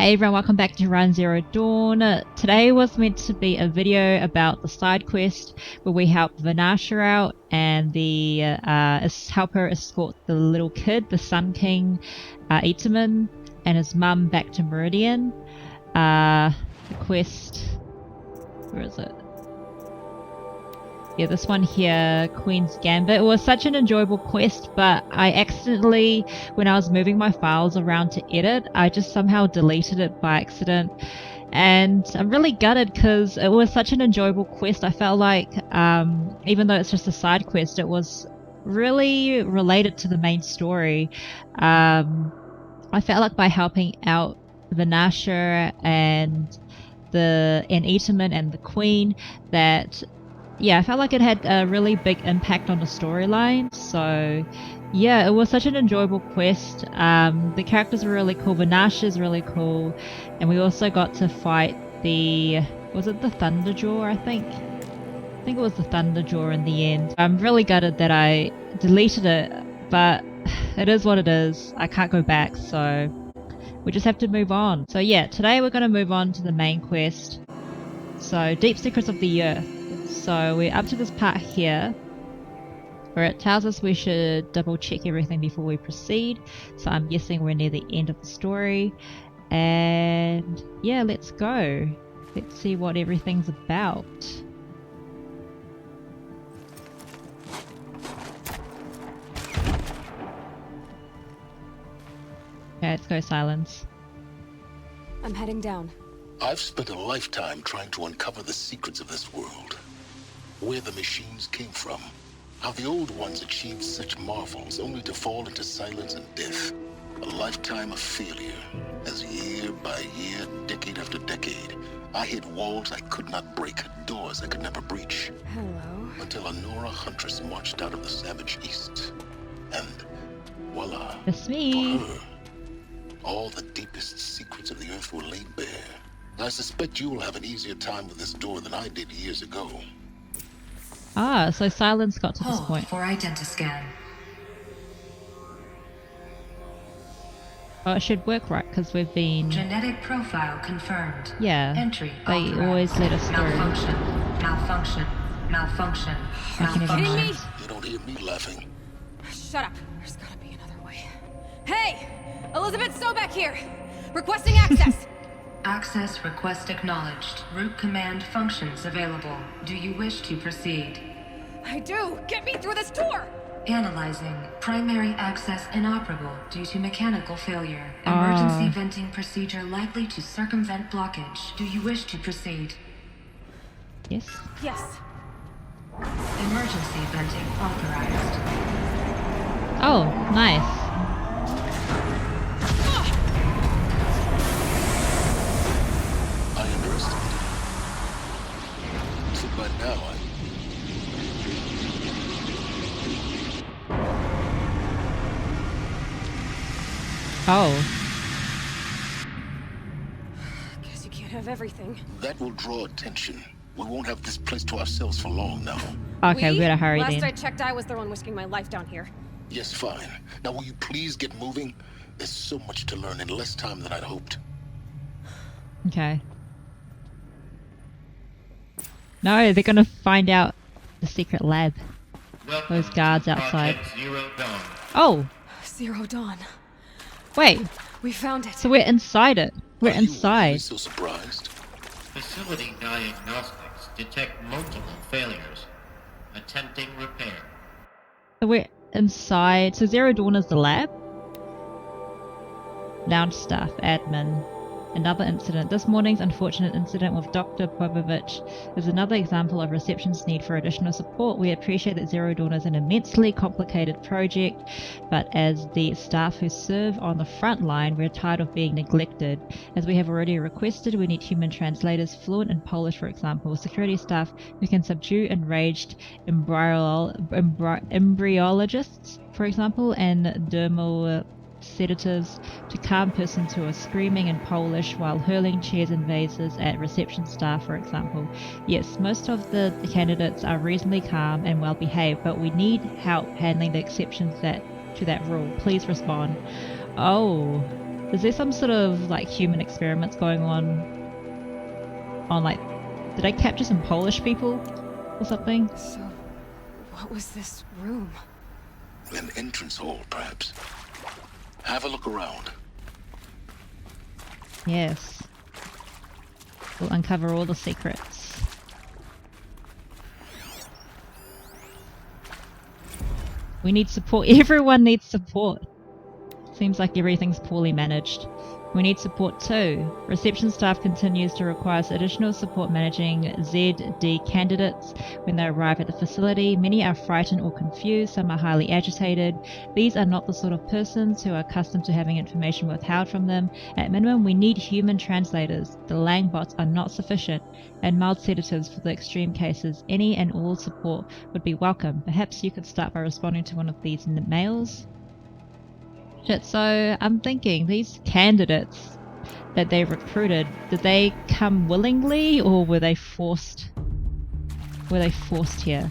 Hey everyone, welcome back to Run Zero Dawn. Today was meant to be a video about the side quest where we help Vanasha out and help her escort the little kid, the Sun King, Itaman, and his mum back to Meridian. The quest, where is it? Yeah, this one here, Queen's Gambit. It was such an enjoyable quest, but I accidentally, when I was moving my files around to edit, I just somehow deleted it by accident. And I'm really gutted because it was such an enjoyable quest. I felt like, even though it's just a side quest, it was really related to the main story. I felt like by helping out Vanasha and Itaman and the Queen, that yeah, I felt like it had a really big impact on the storyline. So yeah, it was such an enjoyable quest. The characters were really cool. Vanasha is really cool, and we also got to fight was it the Thunderjaw? I think it was the Thunderjaw in the end. I'm really gutted that I deleted it, but it is what it is. I can't go back, so we just have to move on. So yeah, today we're going to move on to the main quest. So, Deep Secrets of the Earth. So we're up to this part here where it tells us we should double check everything before we proceed. So I'm guessing we're near the end of the story. And yeah, let's go. Let's see what everything's about. Okay, let's go, Sylens. I'm heading down. I've spent a lifetime trying to uncover the secrets of this world. Where the machines came from. How the old ones achieved such marvels only to fall into silence and death. A lifetime of failure. As year by year, decade after decade, I hit walls I could not break, doors I could never breach. Hello. Until a Nora huntress marched out of the savage east. And voila. It's me. For her, all the deepest secrets of the earth were laid bare. I suspect you will have an easier time with this door than I did years ago. Ah, so Sylens got to this Hold point. for identiscan. Oh, it should work right, because we've been... Genetic profile confirmed. Yeah, Entry they authorized. always let us through. Malfunction. Malfunction. Malfunction. Are you kidding me? You don't hear me laughing. Shut up. There's gotta be another way. Hey! Elizabeth Sobeck here! Requesting access! Access request acknowledged. Root command functions available. Do you wish to proceed? I do! Get me through this door! Analyzing. Primary access inoperable due to mechanical failure. Emergency venting procedure likely to circumvent blockage. Do you wish to proceed? Yes. Yes. Emergency venting authorized. Oh, nice. I underestimated. So by now Oh. Guess you can't have everything. that will draw attention. We won't have this place to ourselves for long now. Okay, we better hurry Last then. I checked, I was the one risking my life down here. Yes, fine. Now will you please get moving? There's so much to learn in less time than I'd hoped. Okay. No, they're gonna find out the secret lab. Those guards outside. Oh! Zero Dawn. Wait, We found it. so we're inside it. We're Are you really inside. so surprised? Facility diagnostics detect multiple failures. Attempting repair. So we're inside. So Zero Dawn is the lab? Lounge staff, admin. Another incident. This morning's unfortunate incident with Dr. Popovich is another example of reception's need for additional support. We appreciate that Zero Dawn is an immensely complicated project, but as the staff who serve on the front line, we're tired of being neglected. As we have already requested, we need human translators fluent in Polish, for example, security staff who can subdue enraged embryologists, for example, and dermal sedatives to calm persons who are screaming in Polish while hurling chairs and vases at reception staff, for example. Yes, most of the candidates are reasonably calm and well behaved, but we need help handling the exceptions to that rule. Please respond. Oh, Is there some sort of like human experiments going on like, did I capture some Polish people or something? So, what was this room? An entrance hall, perhaps. Have a look around. Yes. We'll uncover all the secrets. We need support. Everyone needs support. Seems like everything's poorly managed. We need support too. Reception staff continues to require additional support managing ZD candidates when they arrive at the facility. Many are frightened or confused, some are highly agitated. These are not the sort of persons who are accustomed to having information withheld from them. At minimum, we need human translators. The Lang bots are not sufficient, and mild sedatives for the extreme cases. Any and all support would be welcome. Perhaps you could start by responding to one of these mails? Shit, so I'm thinking these candidates that they recruited, did they come willingly or were they forced? Were they forced here?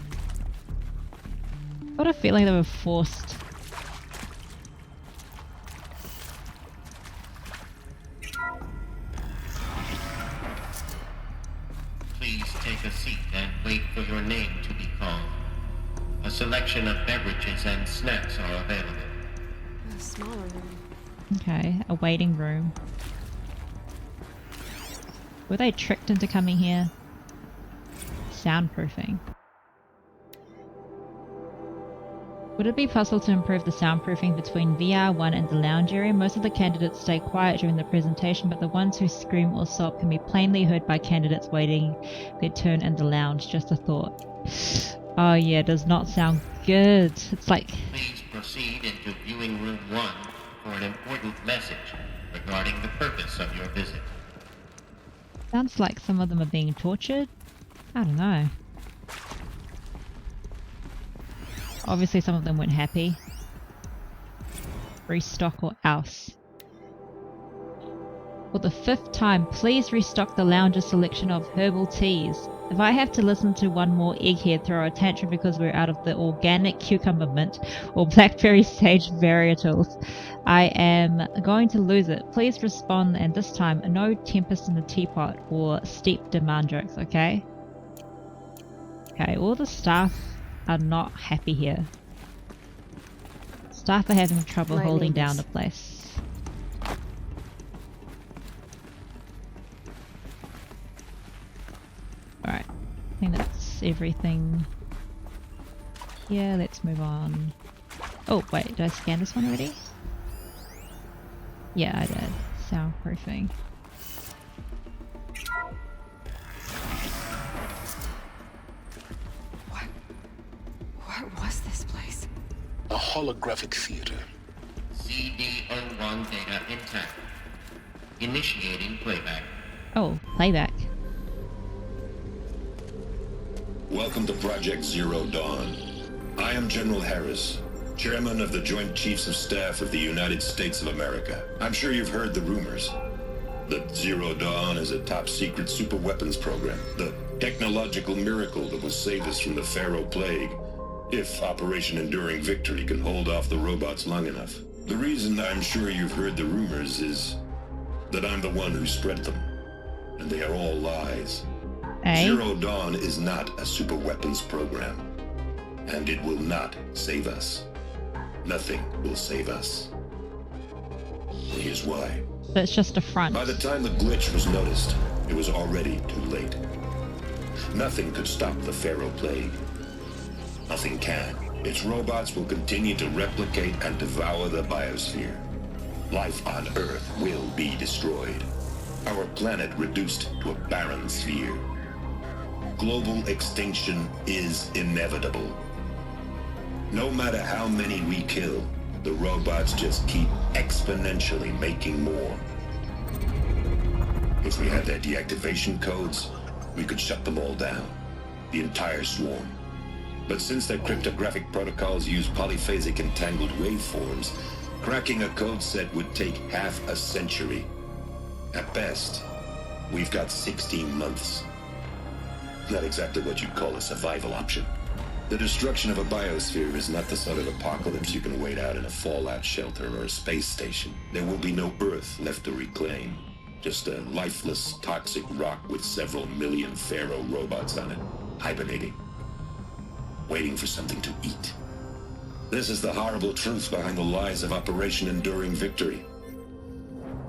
I got a feeling they were forced. Please take a seat and wait for your name to be called. A selection of beverages and snacks are available. A smaller room. Okay, a waiting room. Were they tricked into coming here? Soundproofing. Would it be possible to improve the soundproofing between VR1 and the lounge area? Most of the candidates stay quiet during the presentation, but the ones who scream or sob can be plainly heard by candidates waiting their turn in the lounge. Just a thought. Oh yeah, it does not sound good. It's like... Please proceed into viewing room 1 for an important message regarding the purpose of your visit. Sounds like some of them are being tortured. I don't know. Obviously some of them weren't happy. Restock or else. For the 5th time, please restock the lounge's selection of herbal teas. If I have to listen to one more egghead throw a tantrum because we're out of the organic cucumber mint or blackberry sage varietals, I am going to lose it. Please respond, and this time, no tempest in the teapot or steep demand jokes, okay? Okay, all the staff are not happy here. Staff are having trouble holding down the place. Alright, I think that's everything. Yeah, let's move on. Oh, wait, did I scan this one already? Yeah, I did. Soundproofing. What was this place? A holographic theater. CD01 data intact. Initiating playback. Oh, playback. Welcome to Project Zero Dawn. I am General Harris, Chairman of the Joint Chiefs of Staff of the United States of America. I'm sure you've heard the rumors that Zero Dawn is a top-secret superweapons program, the technological miracle that will save us from the Pharaoh Plague, if Operation Enduring Victory can hold off the robots long enough. The reason I'm sure you've heard the rumors is that I'm the one who spread them, and they are all lies. Zero Dawn is not a superweapons program, and it will not save us. Nothing will save us. Here's why. So it's just a front. By the time the glitch was noticed, it was already too late. Nothing could stop the Pharaoh Plague. Nothing can. Its robots will continue to replicate and devour the biosphere. Life on Earth will be destroyed. Our planet reduced to a barren sphere. Global extinction is inevitable. No matter how many we kill, the robots just keep exponentially making more. If we had their deactivation codes, we could shut them all down. The entire swarm. But since their cryptographic protocols use polyphasic entangled waveforms, cracking a code set would take half a century. At best, we've got 16 months. Not exactly what you'd call a survival option. The destruction of a biosphere is not the sort of apocalypse you can wait out in a fallout shelter or a space station. There will be no Earth left to reclaim. Just a lifeless, toxic rock with several million Pharaoh robots on it, hibernating, waiting for something to eat. This is the horrible truth behind the lies of Operation Enduring Victory.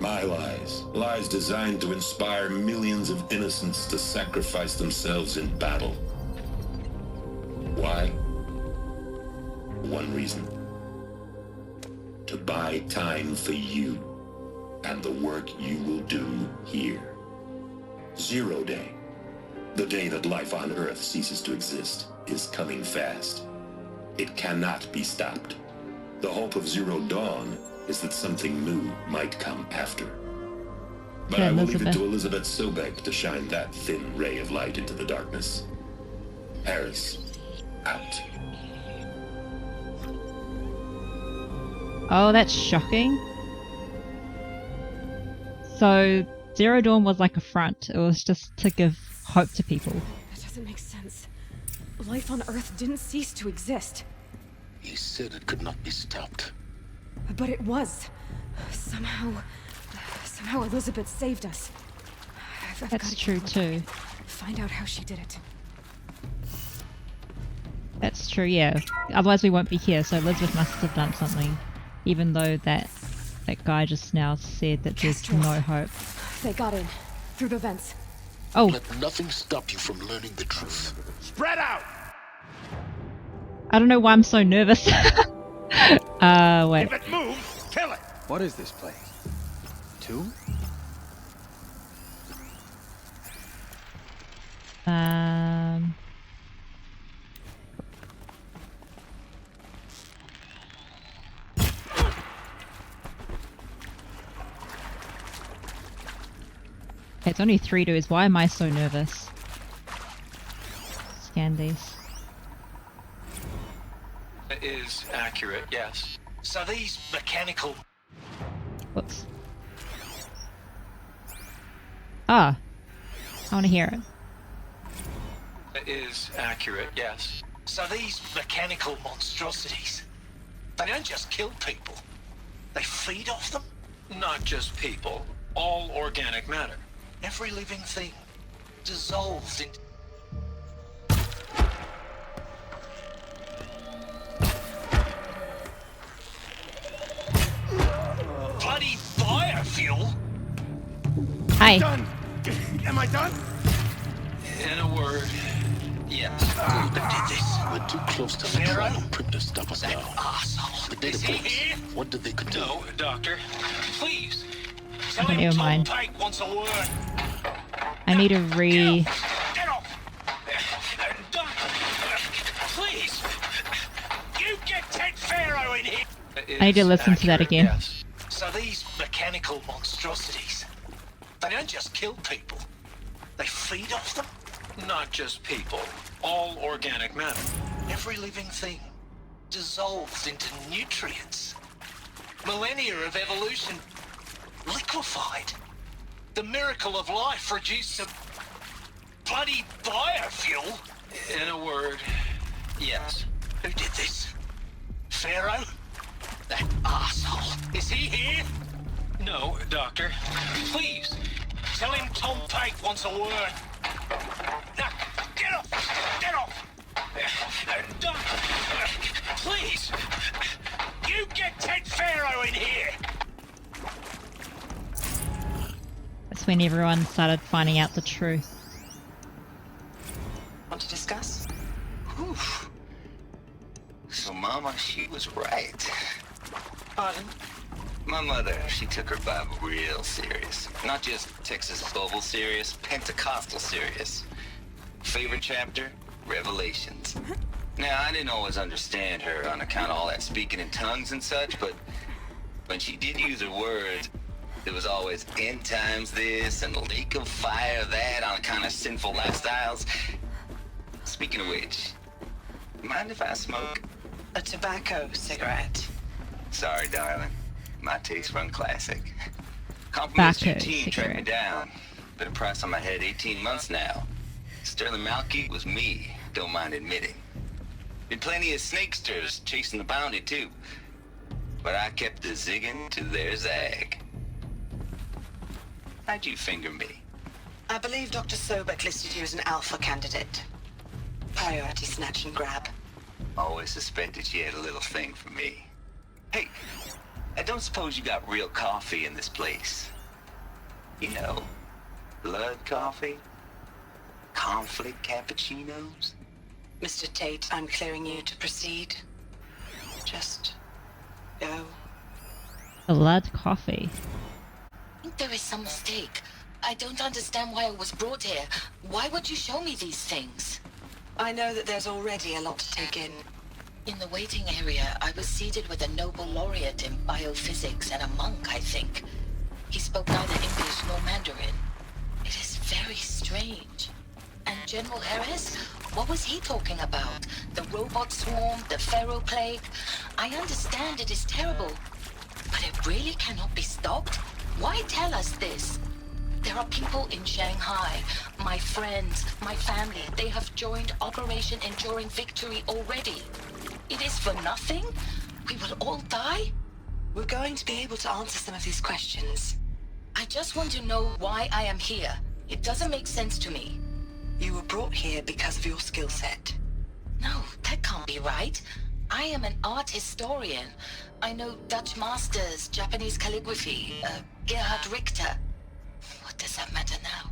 My lies. Lies designed to inspire millions of innocents to sacrifice themselves in battle. Why? One reason. To buy time for you and the work you will do here. Zero Day, the day that life on Earth ceases to exist, is coming fast. It cannot be stopped. The hope of Zero Dawn is that something new might come after. But I will leave it to Elizabeth Sobek to shine that thin ray of light into the darkness. Harris, out. Oh, that's shocking. So, Zero Dawn was like a front. It was just to give hope to people. That doesn't make sense. Life on Earth didn't cease to exist. He said it could not be stopped. But it was. Somehow Elizabeth saved us. I've That's gotta true keep too. looking. Find out how she did it. That's true, yeah. Otherwise we won't be here, so Elizabeth must have done something. Even though that guy just now said that there's Kestrel. no hope. They got in. Through the vents. Oh, Let nothing stop you from learning the truth. Spread out! I don't know why I'm so nervous. Wait. If it moves, kill it! What is this place? 2? It's only 3 dudes. Why am I so nervous? Scan these. It is accurate, yes. So these mechanical... Whoops. Ah. I want to hear it. It is accurate, yes. So these mechanical monstrosities, they don't just kill people. They feed off them. Not just people. All organic matter. Every living thing dissolves into... bloody biofuel? Hi. Done! Am I done? In a word, yes. Who did this? We're too close to the trial prep to stop us That now. arsehole. The data Is he points. here? What did they contain? No, Doctor. Please. Tell Okay, him never Tom mind. Pike wants a word. I need to re... Get off! Doctor, please! You get Ted Pharaoh in here! I need to listen to that again. Yes. So these mechanical monstrosities, they don't just kill people. They feed off them. Not just people. All organic matter. Every living thing dissolves into nutrients. Millennia of evolution liquefied. The miracle of life reduced to bloody biofuel. In a word, yes. Who did this? Pharaoh? That arsehole. Is he here? No, Doctor. Please, tell him Tom Pike wants a word. Now, get off! Get off! Doctor, please! You get Ted Pharaoh in here! That's when everyone started finding out the truth. Want to discuss? Whew. So Mama, she was right. Pardon? My mother, she took her Bible real serious. Not just Texas Bible serious, Pentecostal serious. Favorite chapter? Revelations. Now, I didn't always understand her on account of all that speaking in tongues and such, but when she did use her words, there was always end times this and lake of fire that on account of sinful lifestyles. Speaking of which, mind if I smoke? A tobacco cigarette. Sorry, darling. My taste run classic. Compliments to your Tobacco team tracked me cigarette. down. Been a price on my head 18 months now. Sterling Malky was me, don't mind admitting. Been plenty of snakesters chasing the bounty too. But I kept the zigging to their zag. How'd you finger me? I believe Dr. Sobek listed you as an alpha candidate. Priority snatch and grab. Always suspected she had a little thing for me. Hey, I don't suppose you got real coffee in this place? You know, blood coffee? Conflict cappuccinos? Mr. Tate, I'm clearing you to proceed. Just go. Blood coffee. I think there is some mistake. I don't understand why I was brought here. Why would you show me these things? I know that there's already a lot to take in. In the waiting area, I was seated with a Nobel laureate in biophysics and a monk, I think. He spoke neither English nor Mandarin. It is very strange. And General Harris? What was he talking about? The robot swarm, the pharaoh plague? I understand it is terrible, but it really cannot be stopped? Why tell us this? There are people in Shanghai, my friends, my family. They have joined Operation Enduring Victory already. It is for nothing? We will all die? We're going to be able to answer some of these questions. I just want to know why I am here. It doesn't make sense to me. You were brought here because of your skill set. No, that can't be right. I am an art historian. I know Dutch masters, Japanese calligraphy, Gerhard Richter. What does that matter now?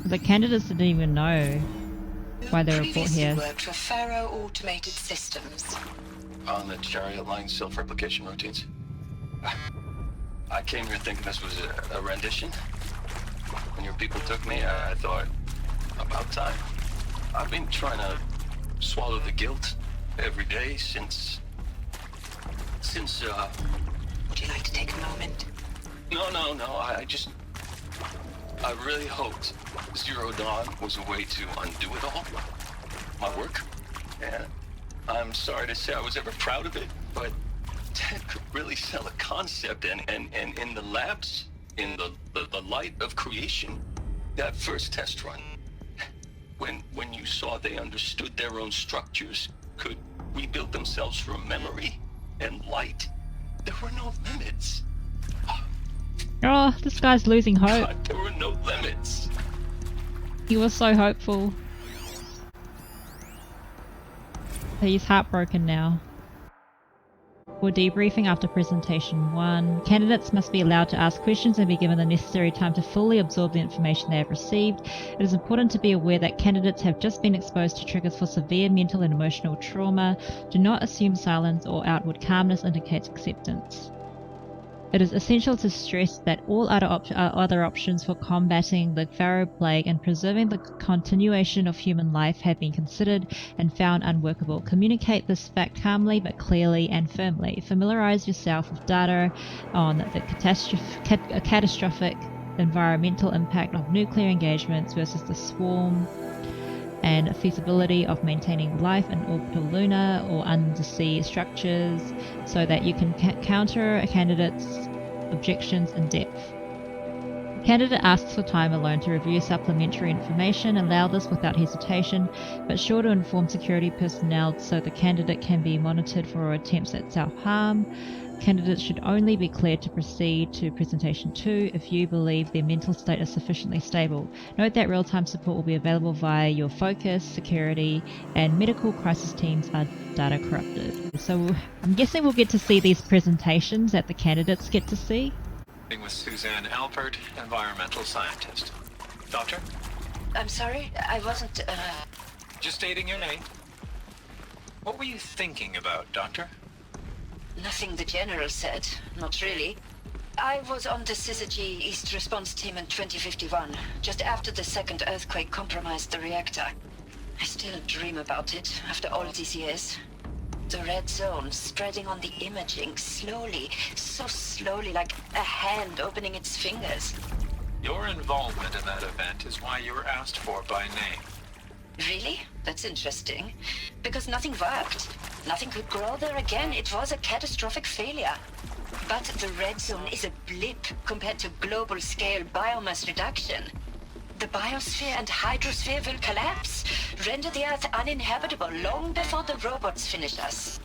The candidates didn't even know why they were brought Previously here. worked for Pharaoh Automated Systems. On the chariot line self-replication routines. I came here thinking this was a rendition. When your people took me, I thought, about time. I've been trying to swallow the guilt every day since... Would you like to take a moment? No, I really hoped Zero Dawn was a way to undo it all. My work. And I'm sorry to say I was ever proud of it, but Ted could really sell a concept, and in the labs, in the light of creation, that first test run, when you saw they understood their own structures, could rebuild themselves from memory and light, there were no limits. Oh, this guy's losing hope. God, there were no limits. He was so hopeful. He's heartbroken now. For debriefing after presentation 1, candidates must be allowed to ask questions and be given the necessary time to fully absorb the information they have received. It is important to be aware that candidates have just been exposed to triggers for severe mental and emotional trauma. Do not assume silence or outward calmness indicates acceptance. It is essential to stress that all other options for combating the Pharaoh plague and preserving the continuation of human life have been considered and found unworkable. Communicate this fact calmly but clearly and firmly. Familiarize yourself with data on the catastrophic environmental impact of nuclear engagements versus the swarm, and feasibility of maintaining life in orbital lunar or undersea structures so that you can counter a candidate's objections in depth. The candidate asks for time alone to review supplementary information. Allow this without hesitation, but sure to inform security personnel so the candidate can be monitored for attempts at self-harm. Candidates should only be cleared to proceed to presentation 2 if you believe their mental state is sufficiently stable. Note that real-time support will be available via your focus, security, and medical crisis teams are data corrupted. So I'm guessing we'll get to see these presentations that the candidates get to see. With Suzanne Alpert, environmental scientist. Doctor? I'm sorry, I wasn't, Just stating your name. What were you thinking about, Doctor? Nothing the General said, not really. I was on the Syzygy East Response Team in 2051, just after the second earthquake compromised the reactor. I still dream about it, after all these years. The red zone spreading on the imaging, slowly, so slowly, like a hand opening its fingers. Your involvement in that event is why you were asked for by name. Really? That's interesting. Because nothing worked. Nothing could grow there again. It was a catastrophic failure. But the red zone is a blip compared to global-scale biomass reduction. The biosphere and hydrosphere will collapse, render the Earth uninhabitable long before the robots finish us.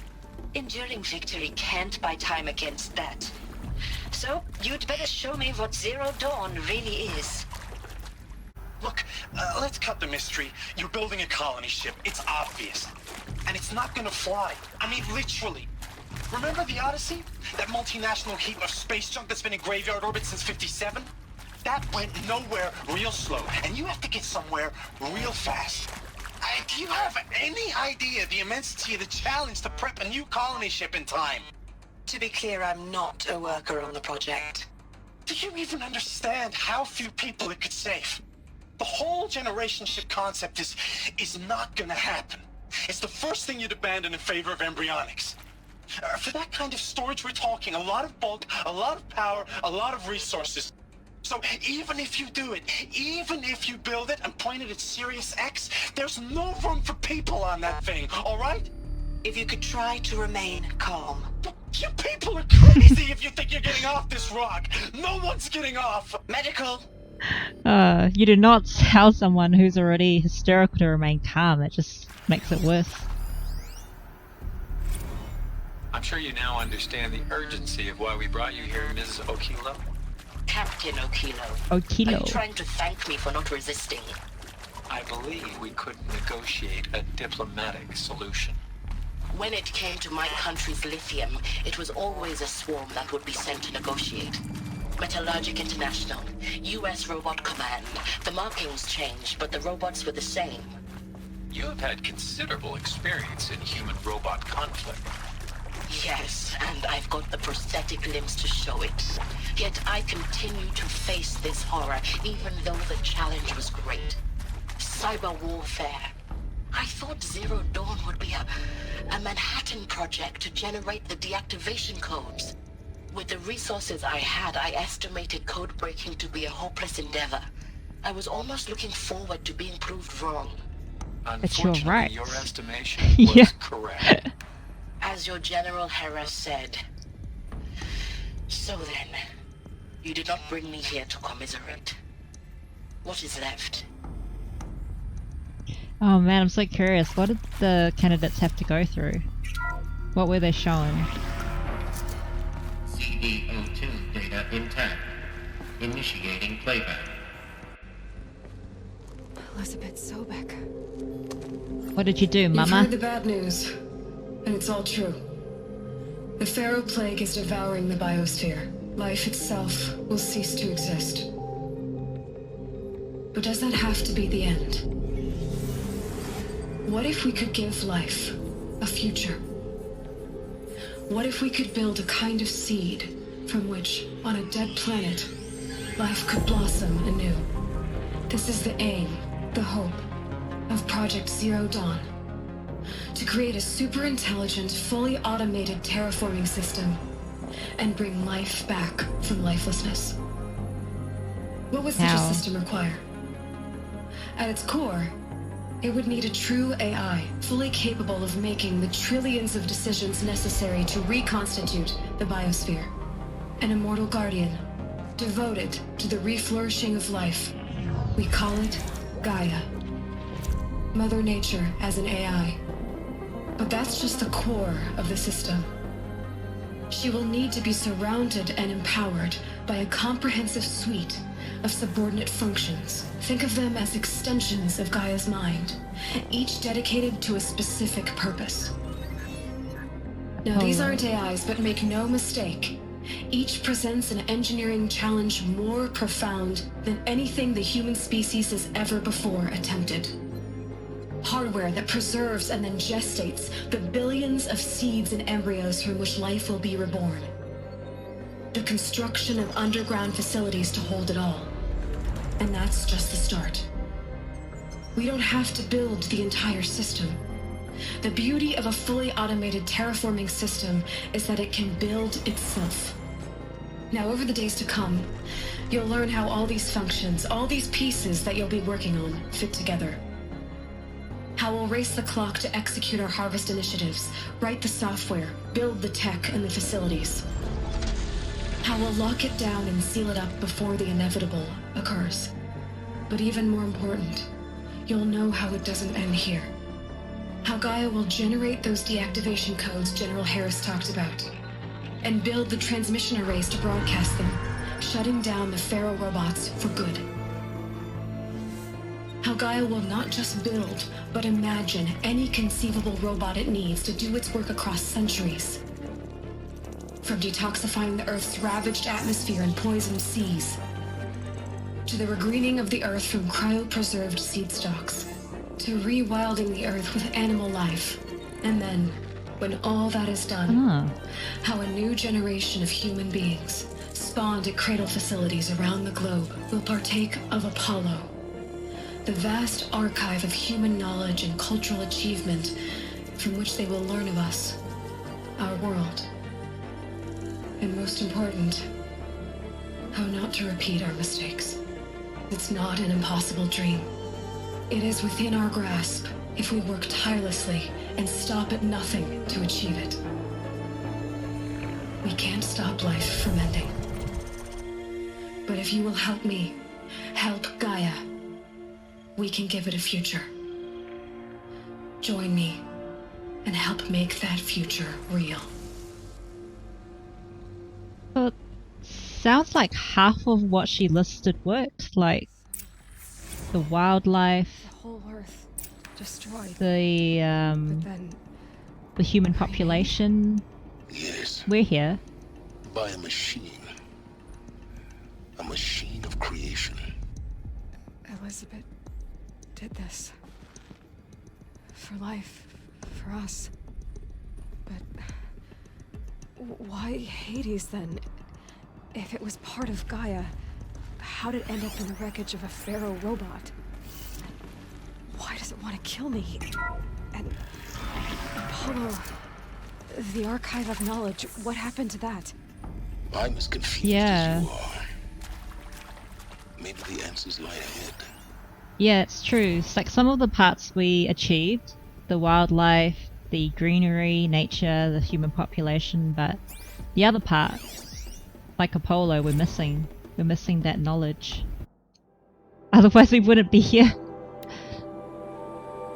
Enduring victory can't buy time against that. So, you'd better show me what Zero Dawn really is. Look, let's cut the mystery. You're building a colony ship. It's obvious. And it's not gonna fly. I mean, literally. Remember the Odyssey? That multinational heap of space junk that's been in graveyard orbit since '57? That went nowhere real slow. And you have to get somewhere real fast. Do you have any idea the immensity of the challenge to prep a new colony ship in time? To be clear, I'm not a worker on the project. Do you even understand how few people it could save? The whole generation ship concept is not gonna happen. It's the first thing you'd abandon in favor of embryonics. For that kind of storage, we're talking a lot of bulk, a lot of power, a lot of resources. So even if you do it, even if you build it and point it at Sirius X, there's no room for people on that thing, all right? If you could try to remain calm. You people are crazy if you think you're getting off this rock. No one's getting off. Medical. You do not tell someone who's already hysterical to remain calm. It just makes it worse. I'm sure you now understand the urgency of why we brought you here, Ms. Okilo. Captain Okilo. Okilo. Are you trying to thank me for not resisting? I believe we could negotiate a diplomatic solution. When it came to my country's lithium, it was always a swarm that would be sent to negotiate. Metallurgic International, US Robot Command. The markings changed, but the robots were the same. You have had considerable experience in human-robot conflict. Yes, and I've got the prosthetic limbs to show it. Yet I continue to face this horror, even though the challenge was great. Cyber warfare. I thought Zero Dawn would be a Manhattan project to generate the deactivation codes. With the resources I had, I estimated code breaking to be a hopeless endeavor. I was almost looking forward to being proved wrong. But you're right. Your estimation was correct. As your General Hera said. So then, you did not bring me here to commiserate. What is left? Oh man, I'm so curious. What did the candidates have to go through? What were they shown? CD02 data intact. Initiating playback. Elizabeth Sobek. What did you do, Mama? You've heard the bad news, and it's all true. The Pharaoh Plague is devouring the biosphere. Life itself will cease to exist. But does that have to be the end? What if we could give life a future? What if we could build a kind of seed from which, on a dead planet, life could blossom anew? This is the aim, the hope, of Project Zero Dawn. To create a super-intelligent, fully automated terraforming system and bring life back from lifelessness. What would such a system require? At its core, it would need a true AI, fully capable of making the trillions of decisions necessary to reconstitute the biosphere. An immortal guardian, devoted to the reflourishing of life. We call it Gaia. Mother Nature as an AI. But that's just the core of the system. She will need to be surrounded and empowered by a comprehensive suite of subordinate functions. Think of them as extensions of Gaia's mind, each dedicated to a specific purpose. Now, these aren't AIs, but make no mistake, each presents an engineering challenge more profound than anything the human species has ever before attempted. Hardware that preserves and then gestates the billions of seeds and embryos from which life will be reborn. The construction of underground facilities to hold it all. And that's just the start. We don't have to build the entire system. The beauty of a fully automated terraforming system is that it can build itself. Now, over the days to come, you'll learn how all these functions, all these pieces that you'll be working on, fit together. How we'll race the clock to execute our harvest initiatives, write the software, build the tech and the facilities. How we'll lock it down and seal it up before the inevitable occurs. But even more important, you'll know how it doesn't end here. How Gaia will generate those deactivation codes General Harris talked about, and build the transmission arrays to broadcast them, shutting down the Pharaoh robots for good. How Gaia will not just build, but imagine any conceivable robot it needs to do its work across centuries. From detoxifying the Earth's ravaged atmosphere and poisoned seas, to the regreening of the Earth from cryopreserved seed stalks, to rewilding the Earth with animal life. And then, when all that is done, how a new generation of human beings, spawned at cradle facilities around the globe, will partake of Apollo, the vast archive of human knowledge and cultural achievement from which they will learn of us, our world. And most important, how not to repeat our mistakes. It's not an impossible dream. It is within our grasp if we work tirelessly and stop at nothing to achieve it. We can't stop life from ending. But if you will help me, help Gaia, we can give it a future. Join me and help make that future real. Well, sounds like half of what she listed worked, like the wildlife, The whole Earth destroyed. The human population. Yes. We're here. By a machine. A machine of creation. Elizabeth did this. For life. For us. But why Hades then? If it was part of Gaia, how did it end up in the wreckage of a Pharaoh robot? Why does it want to kill me? And Apollo, the archive of knowledge, what happened to that? I'm as confused as you are. Maybe the answers lie ahead. Yeah, it's true. It's like some of the parts we achieved, the wildlife, the greenery, nature, the human population, but the other parts, like Apollo, we're missing. We're missing that knowledge. Otherwise we wouldn't be here.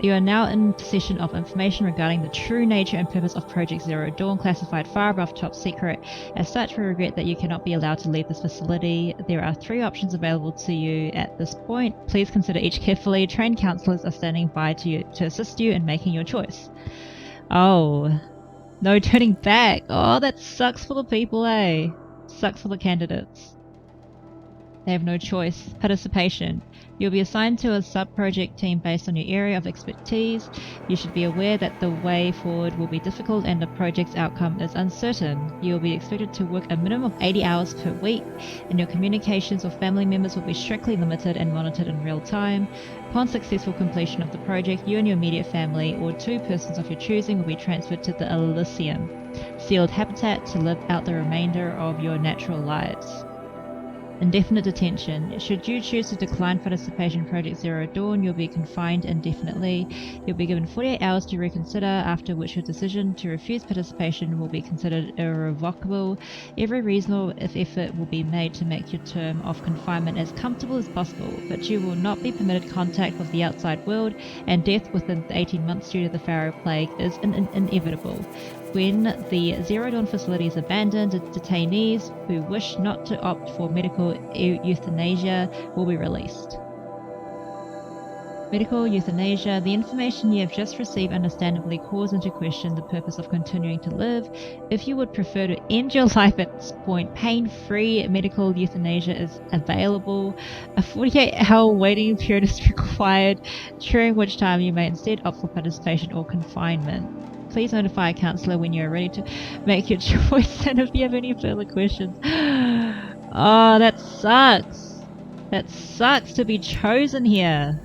You are now in possession of information regarding the true nature and purpose of Project Zero Dawn, classified far above top secret. As such, we regret that you cannot be allowed to leave this facility. There are 3 options available to you at this point. Please consider each carefully. Trained counselors are standing by to assist you in making your choice. Oh, no turning back. Oh, that sucks for the people, eh? Sucks for the candidates. They have no choice. Participation. You'll be assigned to a sub-project team based on your area of expertise. You should be aware that the way forward will be difficult and the project's outcome is uncertain. You will be expected to work a minimum of 80 hours per week, and your communications with family members will be strictly limited and monitored in real time. Upon successful completion of the project, you and your immediate family, or 2 persons of your choosing, will be transferred to the Elysium, sealed habitat to live out the remainder of your natural lives. Indefinite detention. Should you choose to decline participation in Project Zero Dawn, you'll be confined indefinitely. You'll be given 48 hours to reconsider, after which your decision to refuse participation will be considered irrevocable. Every reasonable effort will be made to make your term of confinement as comfortable as possible, but you will not be permitted contact with the outside world, and death within 18 months due to the Pharaoh Plague is inevitable. When the Zero Dawn facility is abandoned, detainees who wish not to opt for medical euthanasia will be released. Medical euthanasia. The information you have just received understandably calls into question the purpose of continuing to live. If you would prefer to end your life at this point, pain-free medical euthanasia is available. A 48-hour waiting period is required, during which time you may instead opt for participation or confinement. Please notify a counsellor when you are ready to make your choice, and if you have any further questions. Oh, that sucks. That sucks to be chosen here.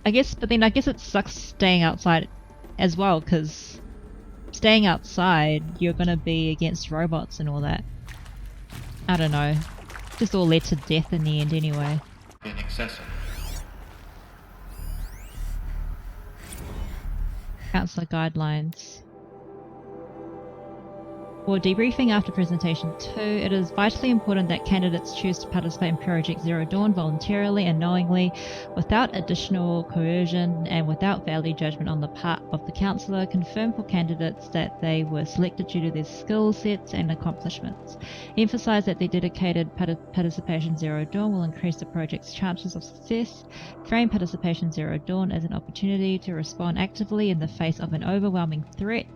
I guess it sucks staying outside as well, because staying outside, you're gonna be against robots and all that. I don't know. Just all led to death in the end anyway. Inaccessible. Councillor guidelines. For debriefing after presentation 2, it is vitally important that candidates choose to participate in Project Zero Dawn voluntarily and knowingly, without additional coercion and without value judgment on the part of the counsellor. Confirm for candidates that they were selected due to their skill sets and accomplishments. Emphasize that their dedicated participation Zero Dawn will increase the project's chances of success. Frame participation Zero Dawn as an opportunity to respond actively in the face of an overwhelming threat.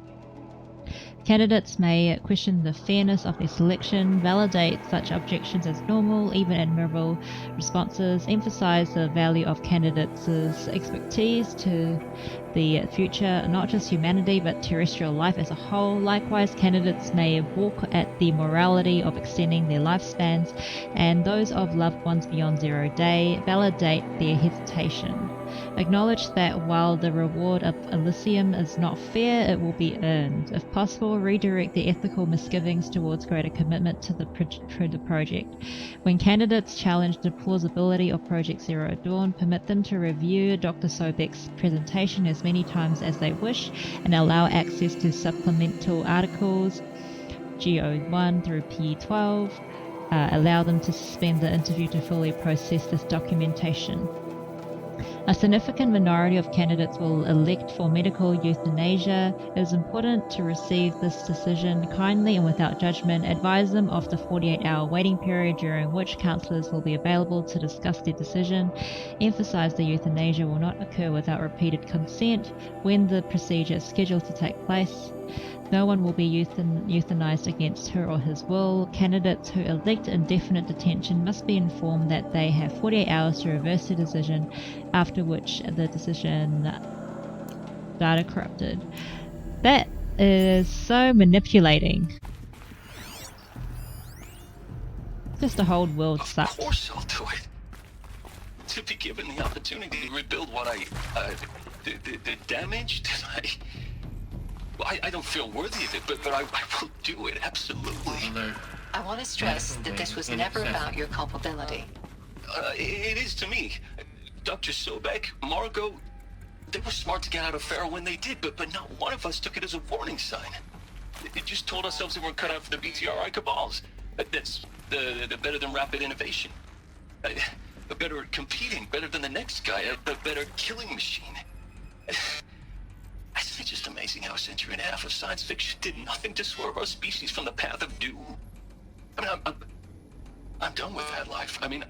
Candidates may question the fairness of their selection, validate such objections as normal, even admirable responses, emphasize the value of candidates' expertise to the future, not just humanity, but terrestrial life as a whole. Likewise, candidates may balk at the morality of extending their lifespans and those of loved ones beyond 0 day, validate their hesitation. Acknowledge that while the reward of Elysium is not fair, it will be earned. If possible, redirect their ethical misgivings towards greater commitment to the project. When candidates challenge the plausibility of Project Zero Dawn, permit them to review Dr. Sobek's presentation as many times as they wish and allow access to supplemental articles, GO1 through P12. Allow them to suspend the interview to fully process this documentation. A significant minority of candidates will elect for medical euthanasia. It is important to receive this decision kindly and without judgment. Advise them of the 48-hour waiting period during which counsellors will be available to discuss their decision. Emphasize the euthanasia will not occur without repeated consent when the procedure is scheduled to take place. No one will be euthanized against her or his will. Candidates who elect indefinite detention must be informed that they have 48 hours to reverse their decision, after which the decision data corrupted. That is so manipulating. Just the whole world sucks. Of course I'll do it. To be given the opportunity to rebuild what the damage that I don't feel worthy of it, but I will do it, absolutely. I want to stress that this was never about your culpability. It is to me. Dr. Sobek, Margot, they were smart to get out of Pharaoh when they did, but not one of us took it as a warning sign. It just told ourselves we weren't cut out for the BTRI cabals. That's the better than rapid innovation. Better at competing, better than the next guy, a better killing machine. It's just amazing how a century and a half of science fiction did nothing to swerve our species from the path of doom. I mean, I'm done with that life. I mean,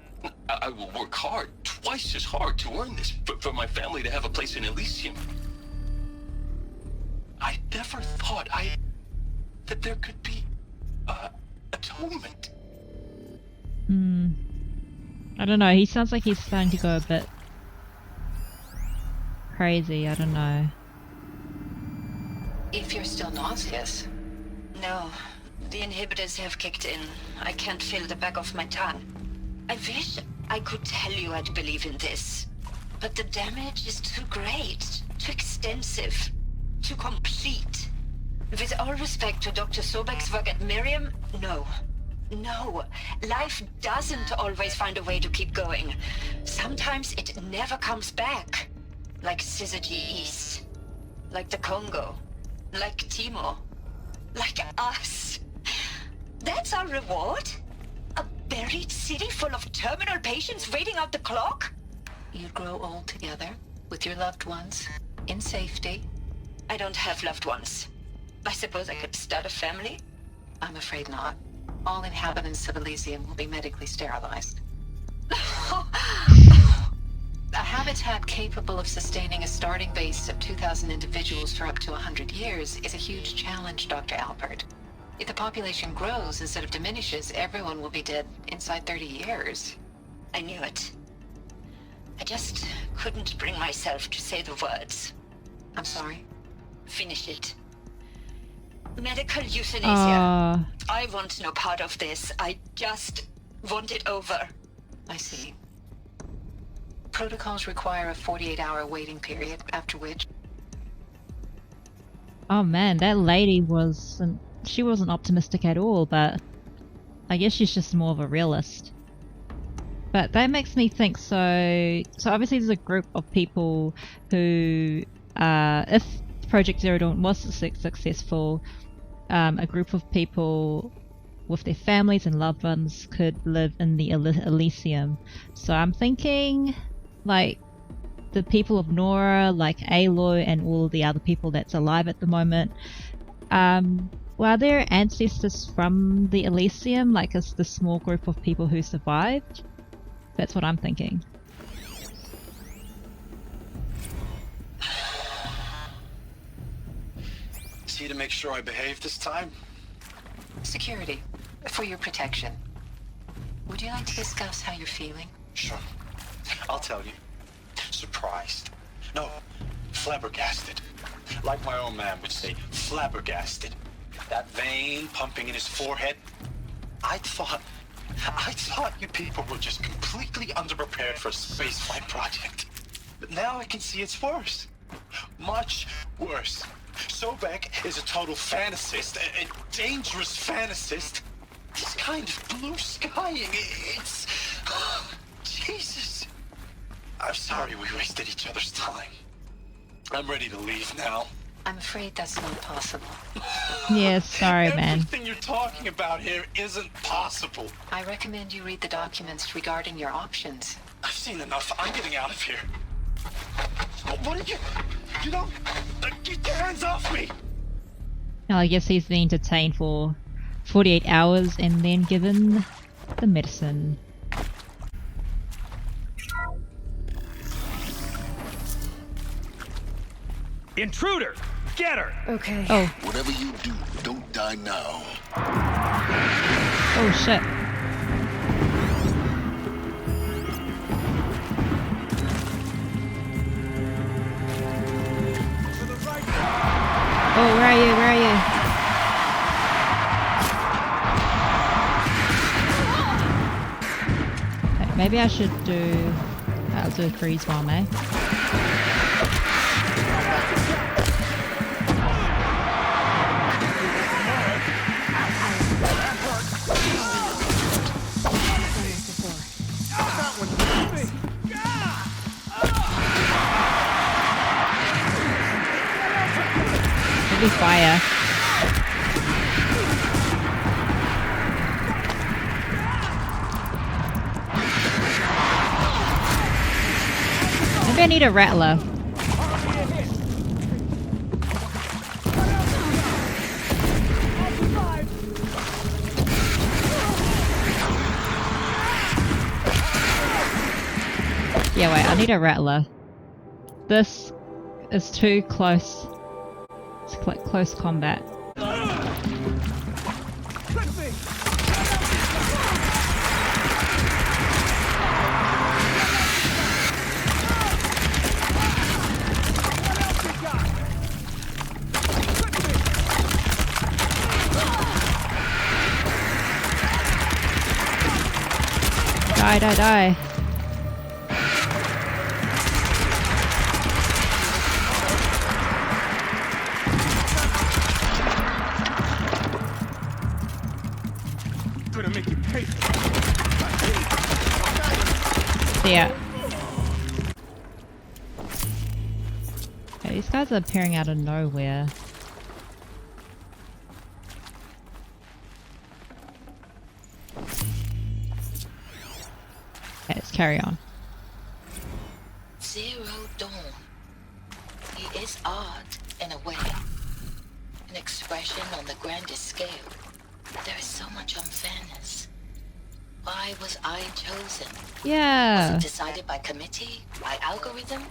I will work hard, twice as hard, to earn this, for my family to have a place in Elysium. I never thought that there could be atonement. I don't know, he sounds like he's starting to go a bit crazy, I don't know. If you're still nauseous. No, the inhibitors have kicked in. I can't feel the back of my tongue. I wish I could tell you I'd believe in this, but the damage is too great, too extensive, too complete. With all respect to Dr. Sobek's work at Miriam, no. No, life doesn't always find a way to keep going. Sometimes it never comes back. Like Syzygy East. Like the Congo. Like Timo. Like us. That's our reward? A buried city full of terminal patients waiting out the clock? You'd grow old together, with your loved ones, in safety. I don't have loved ones. I suppose I could start a family? I'm afraid not. All inhabitants of Elysium will be medically sterilized. A habitat capable of sustaining a starting base of 2,000 individuals for up to 100 years is a huge challenge, Dr. Alpert. If the population grows instead of diminishes, everyone will be dead inside 30 years. I knew it. I just couldn't bring myself to say the words. I'm sorry? Finish it. Medical euthanasia. I want no part of this. I just want it over. I see. Protocols require a 48-hour waiting period, after which... Oh man, that lady she wasn't optimistic at all, but I guess she's just more of a realist. But that makes me think, so obviously there's a group of people who, if Project Zero Dawn was successful, a group of people with their families and loved ones could live in the Elysium. So I'm thinking like the people of Nora, like Aloy and all the other people that's alive at the moment. Were there ancestors from the Elysium, like the small group of people who survived? That's what I'm thinking. See to make sure I behave this time? Security, for your protection. Would you like to discuss how you're feeling? Sure. I'll tell you. Surprised. No, flabbergasted. Like my old man would say, flabbergasted. That vein pumping in his forehead. I thought you people were just completely underprepared for a spaceflight project. But now I can see it's worse. Much worse. Sobek is a total fantasist, a dangerous fantasist. This kind of blue skying, it's... Jesus. I'm sorry we wasted each other's time. I'm ready to leave now. I'm afraid that's not possible. Yeah, sorry, man. Everything you're talking about here isn't possible. I recommend you read the documents regarding your options. I've seen enough. I'm getting out of here. What did you... You don't... Get your hands off me! Well, I guess he's been detained for 48 hours and then given the medicine. Intruder! Get her! Okay. Oh. Whatever you do, don't die now. Oh shit. Oh, where are you? Where are you? Okay, maybe I should do... I'll do a freeze bomb, eh? Maybe fire. Maybe I need a rattler. Yeah, wait, I need a rattler. This is too close. It's close combat. Die, die, die. Yeah. Okay, these guys are appearing out of nowhere. Okay, let's carry on. Zero Dawn. He is art, in a way. An expression on the grandest scale. There is so much unfairness. Why was I chosen? Yeah. Was it decided by committee? By algorithm?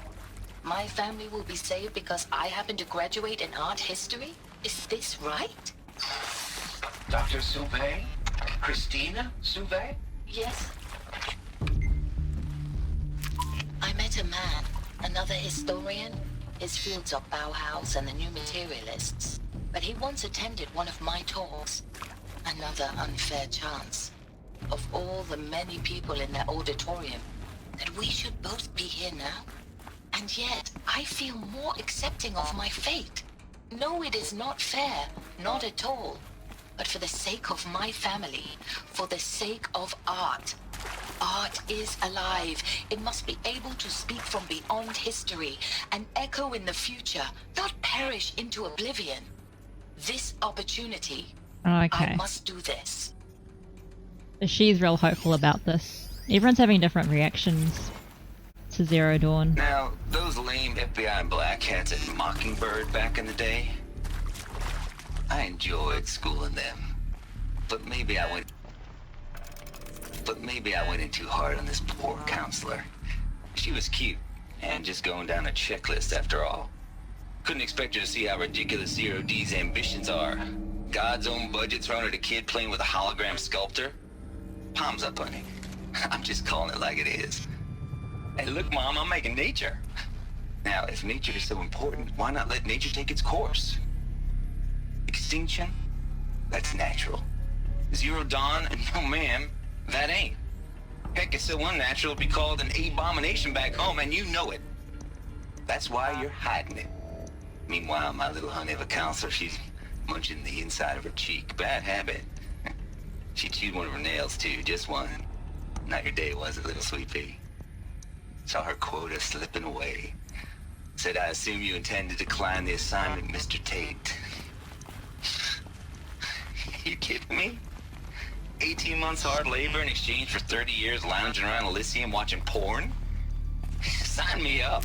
My family will be saved because I happen to graduate in art history? Is this right? Dr. Sauvé? Christina Sauvé? Yes. I met a man, another historian. His fields are Bauhaus and the New Materialists. But he once attended one of my talks. Another unfair chance. Of all the many people in that auditorium, that we should both be here now. And yet, I feel more accepting of my fate. No, it is not fair, not at all. But for the sake of my family, for the sake of art. Art is alive. It must be able to speak from beyond history and echo in the future, not perish into oblivion. this opportunity. Okay. I must do this. She's real hopeful about this. Everyone's having different reactions to Zero Dawn. Now, those lame FBI black hats at Mockingbird back in the day, I enjoyed schooling them. But maybe I went in too hard on this poor counselor. She was cute, and just going down a checklist after all. Couldn't expect her to see how ridiculous Zero D's ambitions are. God's own budget thrown at a kid playing with a hologram sculptor? Palms up, honey. I'm just calling it like it is. Hey, look, Mom, I'm making nature. Now, if nature is so important, why not let nature take its course? Extinction? That's natural. Zero Dawn? No, ma'am, that ain't. Heck, it's so unnatural to be called an abomination back home, and you know it. That's why you're hiding it. Meanwhile, my little honey of a counselor, she's munching the inside of her cheek. Bad habit. She chewed one of her nails, too, just one. Not your day, was it, little sweet pea? Saw her quota slipping away. Said, I assume you intend to decline the assignment, Mr. Tate. You kidding me? 18 months hard labor in exchange for 30 years lounging around Elysium watching porn? Sign me up.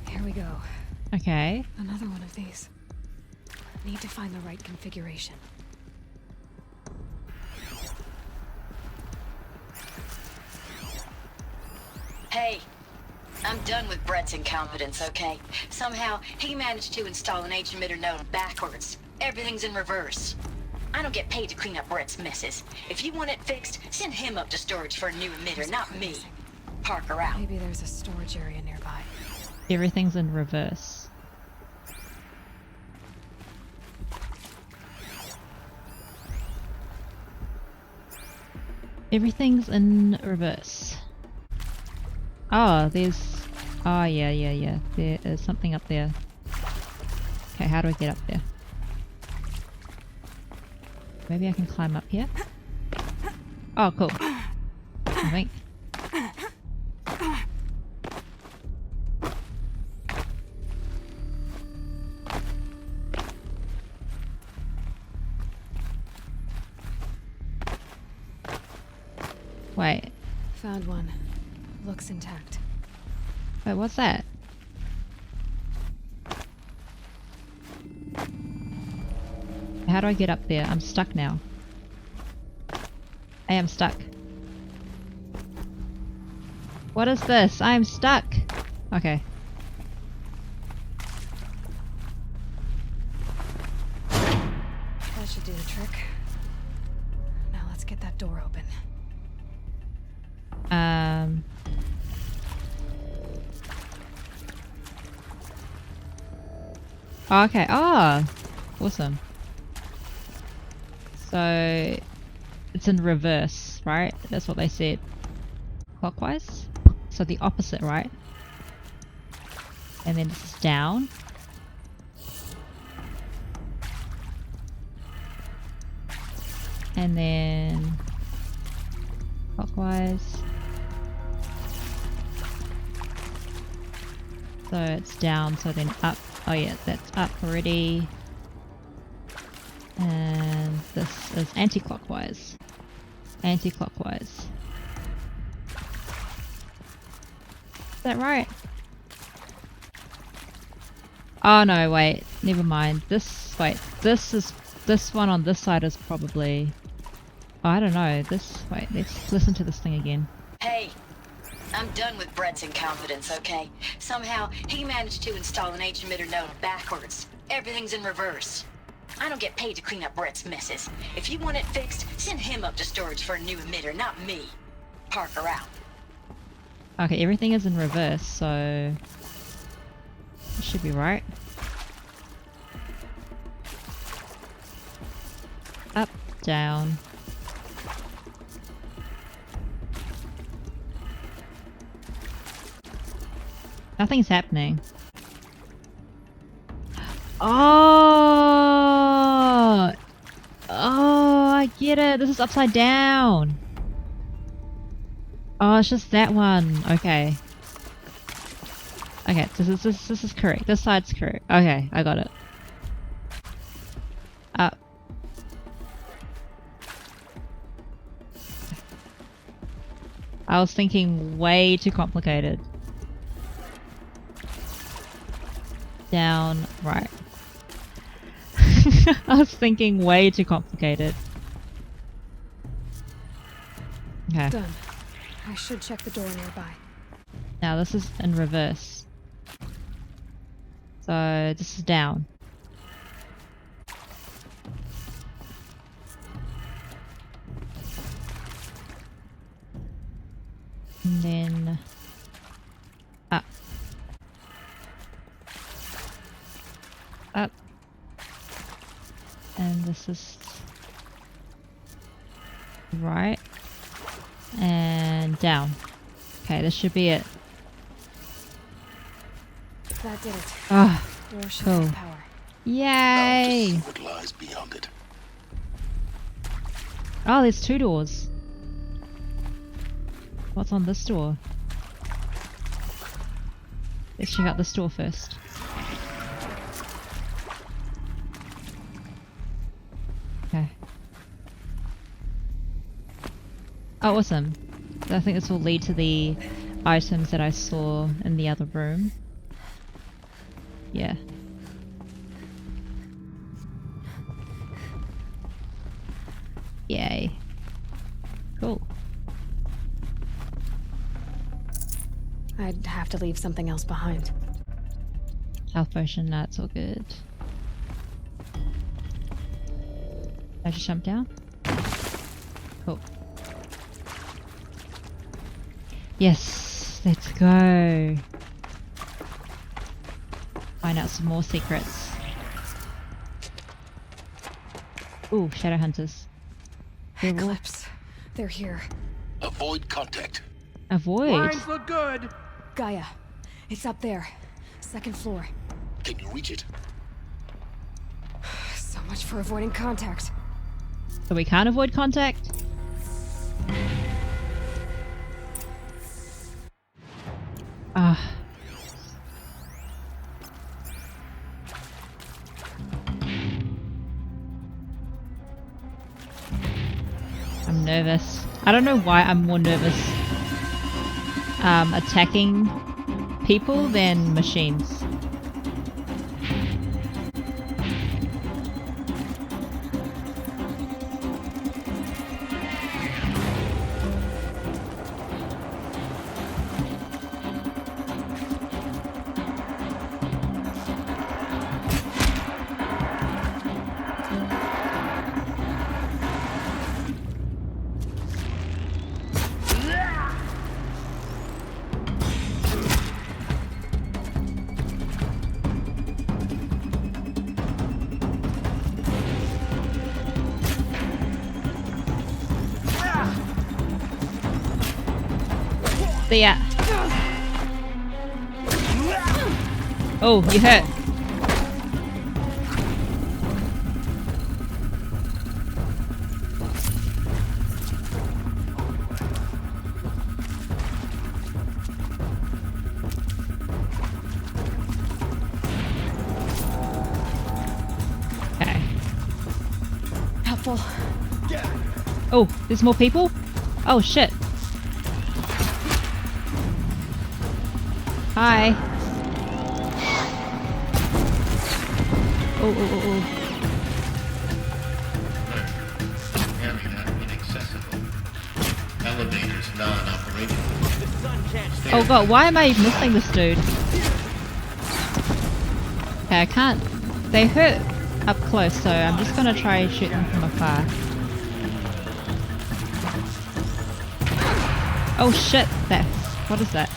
Here we go. Okay. Another one of these. Need to find the right configuration. Hey, I'm done with Brett's incompetence, okay? Somehow, he managed to install an H-emitter node backwards. Everything's in reverse. I don't get paid to clean up Brett's messes. If you want it fixed, send him up to storage for a new emitter, not me. Parker out. Maybe there's a storage area nearby. Everything's in reverse. Everything's in reverse. Oh, there's... Oh, yeah. There is something up there. Okay, how do I get up there? Maybe I can climb up here? Oh, cool. I think. Wait. Found one. Looks intact. Wait, what's that? How do I get up there? I'm stuck now. I am stuck. What is this? I am stuck. Okay. That should do the trick. Now let's get that door open. Okay. Oh, awesome. So it's in reverse, right? That's what they said. Clockwise. So the opposite, right? And then this is down. And then clockwise. So it's down, so then up. Oh yeah, that's up already. And this is anti-clockwise. Anti-clockwise. Is that right? Oh no, wait. Never mind. This one on this side is probably... Oh, I don't know. Wait, let's listen to this thing again. Hey, I'm done with Brett's incompetence, okay? Somehow, he managed to install an H-emitter node backwards. Everything's in reverse. I don't get paid to clean up Brett's messes. If you want it fixed, send him up to storage for a new emitter, not me. Parker out. Okay, everything is in reverse, so... It should be right. Up, down. Nothing's happening. Oh! Oh, I get it. This is upside down. Oh, it's just that one. Okay. Okay, this is correct. This side's correct. Okay, I got it. Up. I was thinking way too complicated. Down, right. I was thinking way too complicated. Okay. Done. I should check the door nearby. Now this is in reverse. So this is down. And then up. Up. And this is right. And down. Okay, this should be it. That did it. Ah, Door should cool. have power. Yay! See what lies beyond it. Oh, there's 2 doors. What's on this door? Let's check out this door first. Okay. Oh, awesome. I think this will lead to the items that I saw in the other room. Yeah. Yay. Cool. I'd have to leave something else behind. Health potion, that's all good. I just jump down? Cool. Yes, let's go. Find out some more secrets. Ooh, shadow hunters. Eclipse. They're here. Avoid contact. Avoid? Lines look good. Gaia. It's up there. 2nd floor. Can you reach it? So much for avoiding contact. So we can't avoid contact? Ah. I'm nervous. I don't know why I'm more nervous attacking people than machines. See ya. Oh, you hurt. Okay. Helpful. Oh, there's more people? Oh shit. Hi. Oh, oh, oh, oh. Area inaccessible. Elevators non-operational. Oh god, why am I missing this dude? Okay, I can't. They hurt up close, so I'm just gonna try shoot them from afar. Oh shit, that's... what is that?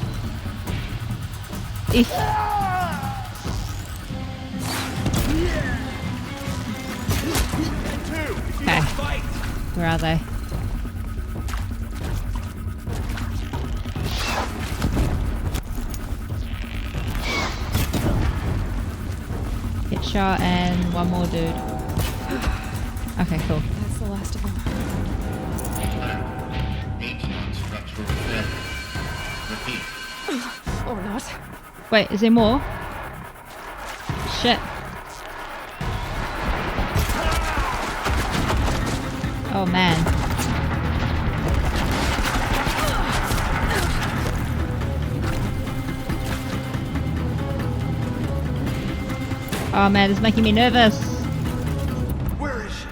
If... Okay. Where are they? Hit shot and one more dude. Okay, cool. That's the last of them. Ancient structure will fail. Repeat. Or not. Wait, is there more? Shit. Oh man. Oh man, this is making me nervous. Where is she?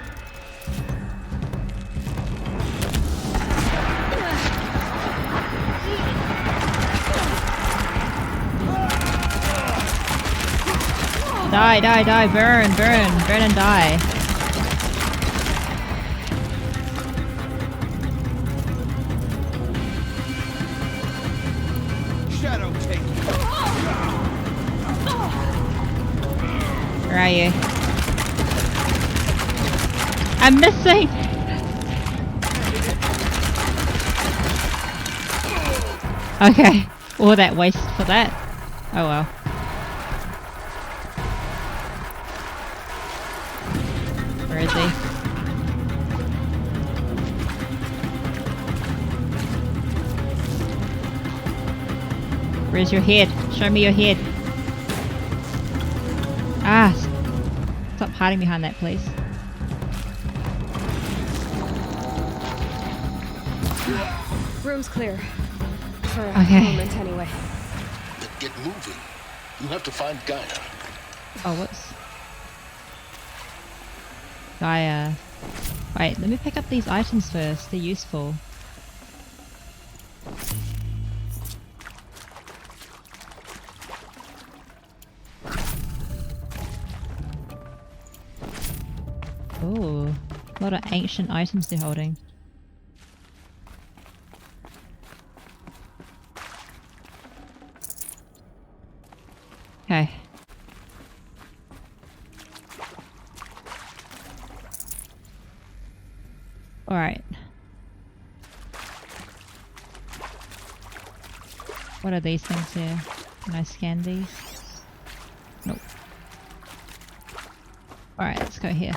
Die, die, die, burn, burn, burn and die. Shadow take you. Where are you? I'm missing! Okay, all that waste for that. Oh well. Where is he? Where's your head? Show me your head. Ah! Stop hiding behind that, please. Room's clear. For a Okay. moment, anyway. Then get moving. You have to find Gaia. Oh, whoops. Gaia. Wait, let me pick up these items first. They're useful. Ooh, a lot of ancient items they're holding. Okay. Alright. What are these things here? Can I scan these? Nope. Alright, let's go here.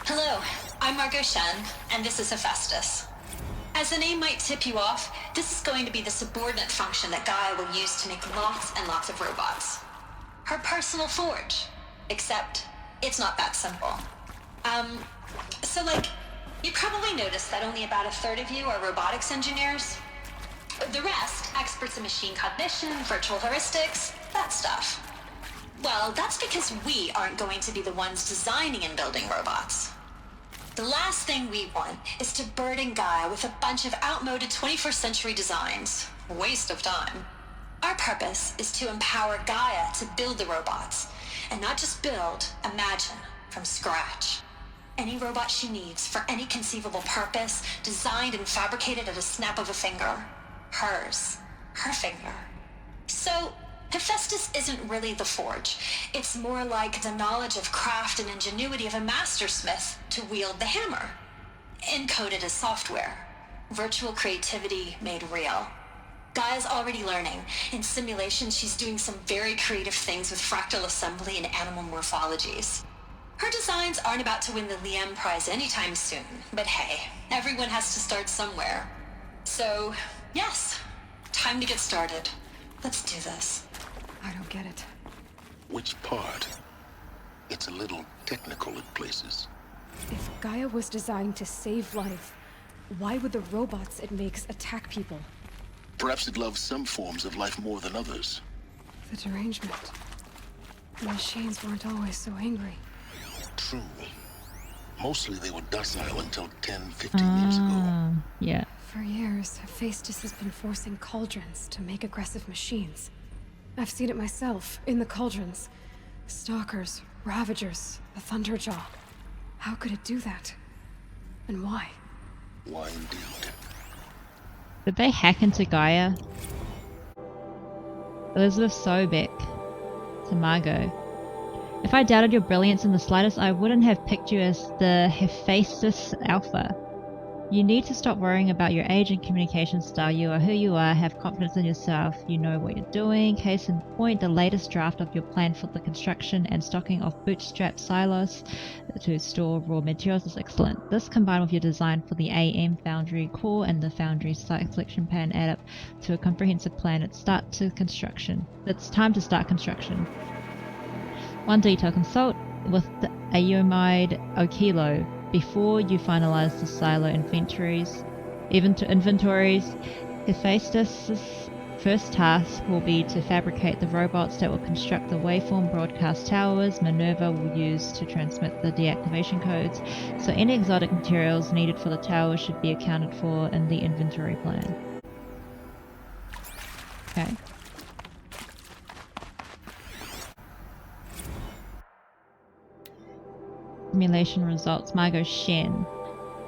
Hello, I'm Margot Shen, and this is Hephaestus. As the name might tip you off, this is going to be the subordinate function that Gaia will use to make lots and lots of robots. Her personal forge. Except, it's not that simple. So like, you probably noticed that only about a third of you are robotics engineers. The rest, experts in machine cognition, virtual heuristics, that stuff. Well, that's because we aren't going to be the ones designing and building robots. The last thing we want is to burden Gaia with a bunch of outmoded 21st century designs. Waste of time. Our purpose is to empower Gaia to build the robots. And not just build, imagine, from scratch. Any robot she needs for any conceivable purpose, designed and fabricated at a snap of a finger. Hers. Her finger. So, Hephaestus isn't really the forge. It's more like the knowledge of craft and ingenuity of a mastersmith to wield the hammer. Encoded as software. Virtual creativity made real. Gaia's already learning. In simulations, she's doing some very creative things with fractal assembly and animal morphologies. Her designs aren't about to win the Liam Prize anytime soon, but hey, everyone has to start somewhere. So, yes, time to get started. Let's do this. I don't get it. Which part? It's a little technical in places. If Gaia was designed to save life, why would the robots it makes attack people? Perhaps it loves some forms of life more than others. The derangement. The machines weren't always so angry. True. Mostly they were docile until 10, 15 years ago. Yeah. For years, Hephaestus has been forcing cauldrons to make aggressive machines. I've seen it myself, in the cauldrons. Stalkers, Ravagers, the Thunderjaw. How could it do that? And why? Why indeed? Did they hack into Gaia? Elizabeth Sobeck to Margot. If I doubted your brilliance in the slightest, I wouldn't have picked you as the Hephaestus Alpha. You need to stop worrying about your age and communication style. You are who you are, have confidence in yourself, you know what you're doing. Case in point, the latest draft of your plan for the construction and stocking of bootstrap silos to store raw materials is excellent. This combined with your design for the AM Foundry core and the Foundry site selection plan add up to a comprehensive plan. It's time to start construction. One detail, consult with the Aomide Okilo before you finalize the silo inventories. Hephaestus' first task will be to fabricate the robots that will construct the waveform broadcast towers Minerva will use to transmit the deactivation codes, so any exotic materials needed for the tower should be accounted for in the inventory plan. Okay. Simulation results. Margot Shen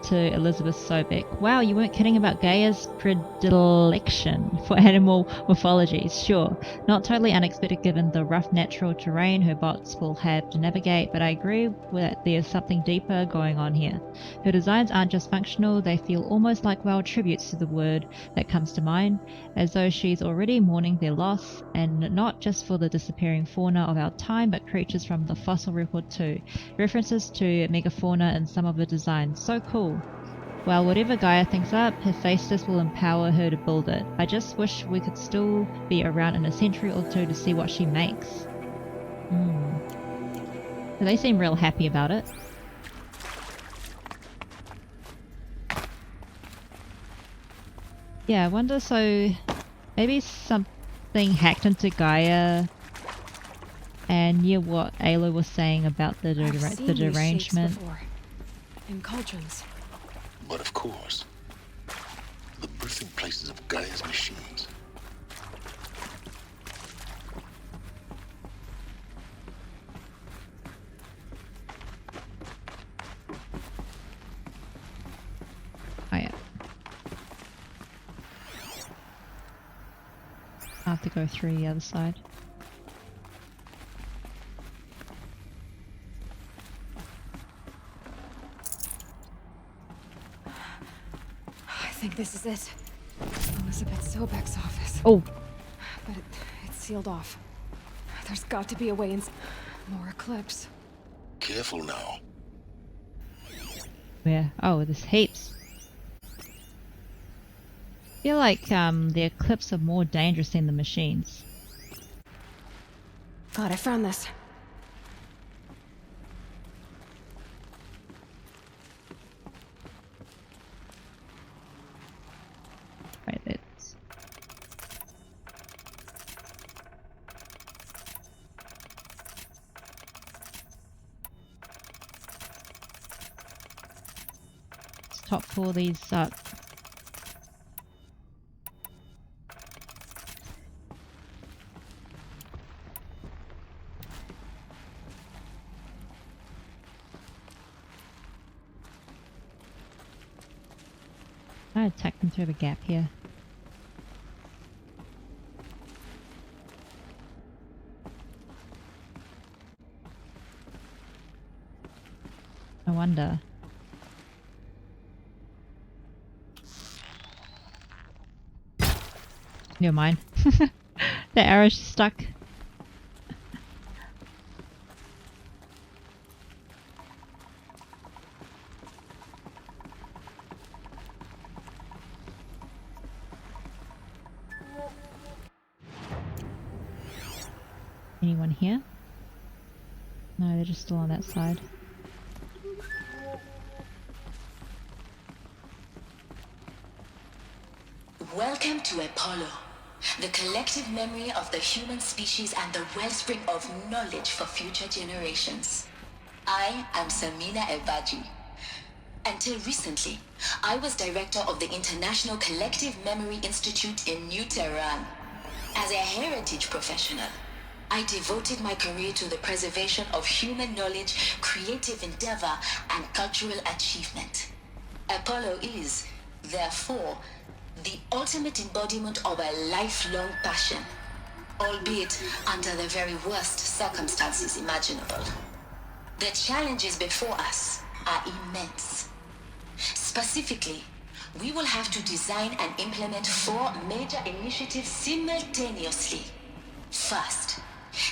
to Elizabeth Sobek. Wow, you weren't kidding about Gaia's predilection for animal morphologies. Sure, not totally unexpected given the rough natural terrain her bots will have to navigate, but I agree that there's something deeper going on here. Her designs aren't just functional, they feel almost like wild tributes to the word that comes to mind, as though she's already mourning their loss, and not just for the disappearing fauna of our time, but creatures from the fossil record too. References to megafauna in some of the designs. So cool. Well, whatever Gaia thinks up, Hephaestus will empower her to build it. I just wish we could still be around in a century or two to see what she makes. So they seem real happy about it. Yeah, I wonder, so maybe something hacked into Gaia and yeah, what Aloy was saying about the derangement. In cauldrons. But of course, the birthing places of Gaia's machines. Oh yeah. I have to go through the other side. I think this is it. Elizabeth Sobek's office. Oh. But it's sealed off. There's got to be a way in. More Eclipse. Careful now. Where? Oh, there's heaps. I feel like the Eclipse are more dangerous than the machines. God, I found this. Right, it's... Let's top 4 these up. I attack them through the gap here. I wonder. Never mind. The arrow's stuck. Anyone here? No, they're just still on that side. Welcome to Apollo, the collective memory of the human species and the wellspring of knowledge for future generations. I am Samina Ebaji. Until recently, I was director of the International Collective Memory Institute in New Tehran. As a heritage professional, I devoted my career to the preservation of human knowledge, creative endeavor, and cultural achievement. Apollo is, therefore, the ultimate embodiment of a lifelong passion, albeit under the very worst circumstances imaginable. The challenges before us are immense. Specifically, we will have to design and implement 4 major initiatives simultaneously. First,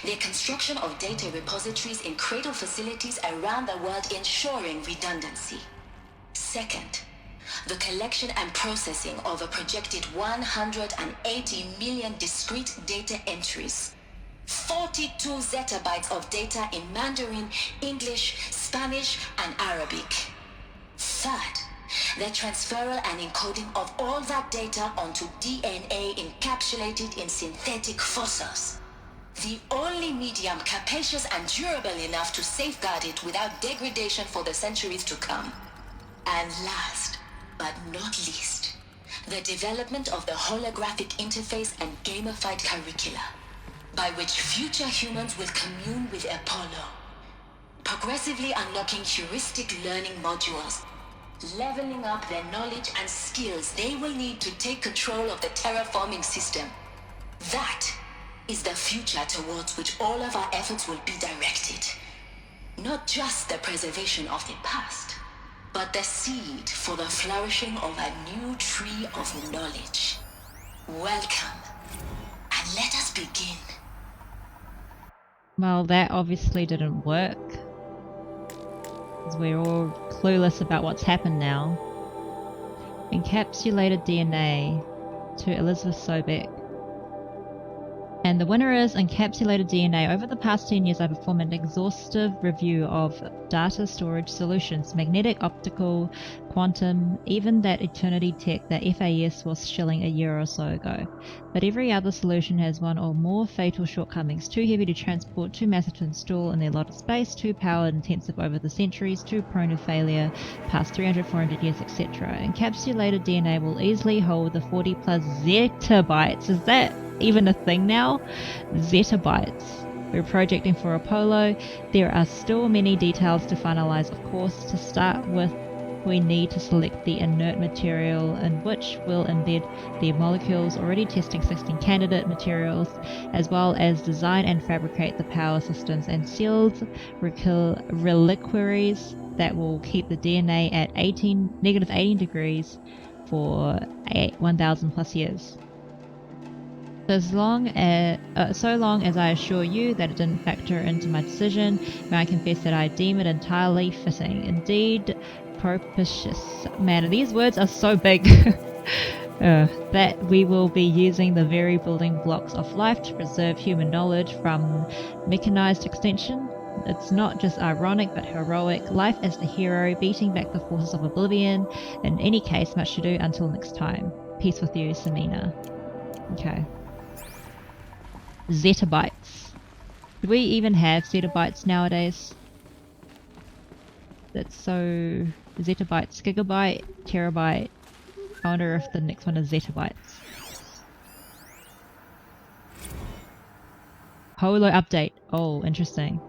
the construction of data repositories in cradle facilities around the world, ensuring redundancy. Second, the collection and processing of a projected 180 million discrete data entries. 42 zettabytes of data in Mandarin, English, Spanish, and Arabic. Third, the transferal and encoding of all that data onto DNA encapsulated in synthetic fossils. The only medium capacious and durable enough to safeguard it without degradation for the centuries to come. And last, but not least, the development of the holographic interface and gamified curricula, by which future humans will commune with Apollo, progressively unlocking heuristic learning modules, leveling up their knowledge and skills they will need to take control of the terraforming system. That is the future towards which all of our efforts will be directed. Not just the preservation of the past, but the seed for the flourishing of a new tree of knowledge. Welcome, and let us begin. Well, that obviously didn't work, because we're all clueless about what's happened now. Encapsulated DNA to Elizabeth Sobek. And the winner is Encapsulated DNA. Over the past 10 years, I performed an exhaustive review of data storage solutions, magnetic, optical, quantum, even that eternity tech that FAS was shilling a year or so ago. But every other solution has one or more fatal shortcomings: too heavy to transport, too massive to install in their lot of space, too power intensive over the centuries, too prone to failure past 300, 400 years, etc. Encapsulated DNA will easily hold the 40 plus zettabytes. Is that even a thing now? Zettabytes. We're projecting for Apollo. There are still many details to finalize, of course. To start with, we need to select the inert material in which we'll embed the molecules, already testing 16 candidate materials, as well as design and fabricate the power systems and sealed reliquaries that will keep the DNA at negative 18 degrees for 1,000 plus years. So long as I assure you that it didn't factor into my decision, may I confess that I deem it entirely fitting, indeed propitious. Man, these words are so big. That we will be using the very building blocks of life to preserve human knowledge from mechanized extinction. It's not just ironic but heroic. Life as the hero, beating back the forces of oblivion. In any case, much to do until next time. Peace with you, Samina. Okay. Zettabytes. Do we even have zettabytes nowadays? That's so... zettabytes, gigabyte, terabyte. I wonder if the next one is zettabytes. Holo update. Oh, interesting.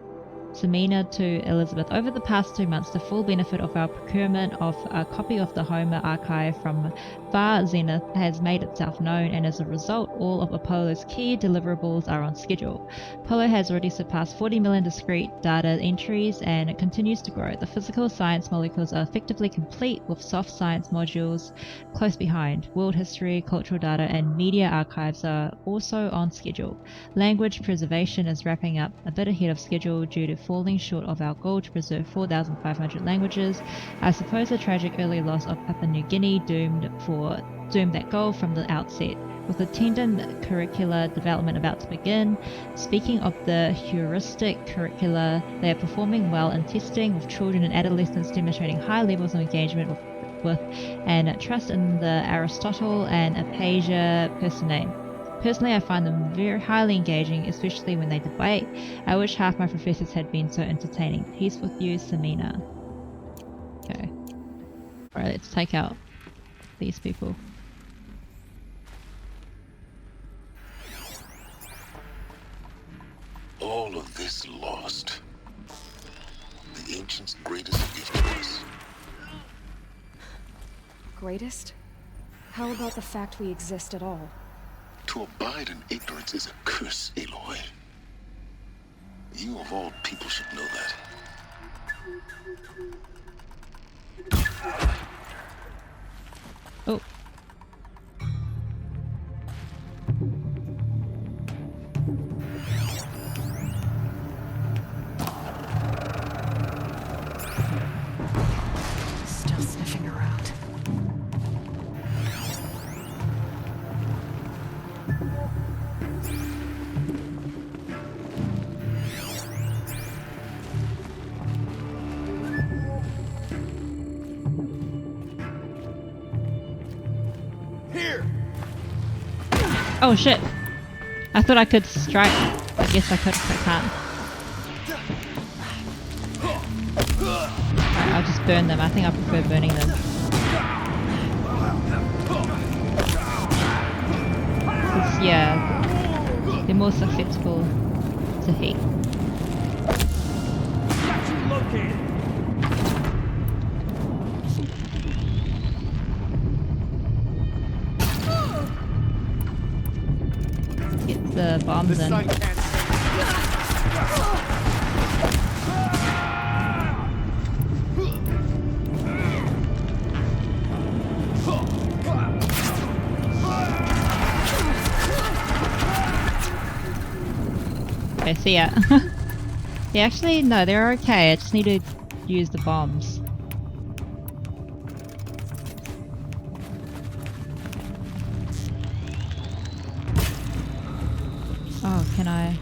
Samina to Elizabeth. Over the past 2 months, the full benefit of our procurement of a copy of the Homer archive from Far Zenith has made itself known, and as a result, all of Apollo's key deliverables are on schedule. Apollo has already surpassed 40 million discrete data entries, and it continues to grow. The physical science molecules are effectively complete, with soft science modules close behind. World history, cultural data, and media archives are also on schedule. Language preservation is wrapping up a bit ahead of schedule due to falling short of our goal to preserve 4,500 languages. I suppose the tragic early loss of Papua New Guinea doomed that goal from the outset. With attendant curricula development about to begin. Speaking of the heuristic curricula, they are performing well in testing, with children and adolescents demonstrating high levels of engagement with and trust in the Aristotle and Aphasia personae. Personally, I find them very highly engaging, especially when they debate. I wish half my professors had been so entertaining. Peace with you, Samina. Okay. Alright, let's take out these people. All of this lost. The ancients' greatest gift to us. Greatest? How about the fact we exist at all? To abide in ignorance is a curse, Aloy. You of all people should know that. Oh. Still sniffing around. Oh shit! I thought I could strike. I guess I could, but I can't. Alright, I'll just burn them. I think I prefer burning them. 'Cause, yeah, they're more susceptible to heat. Got you located. Get the bombs in. Okay, see ya. Yeah, actually, no, they're okay. I just need to use the bombs. Oh, can I?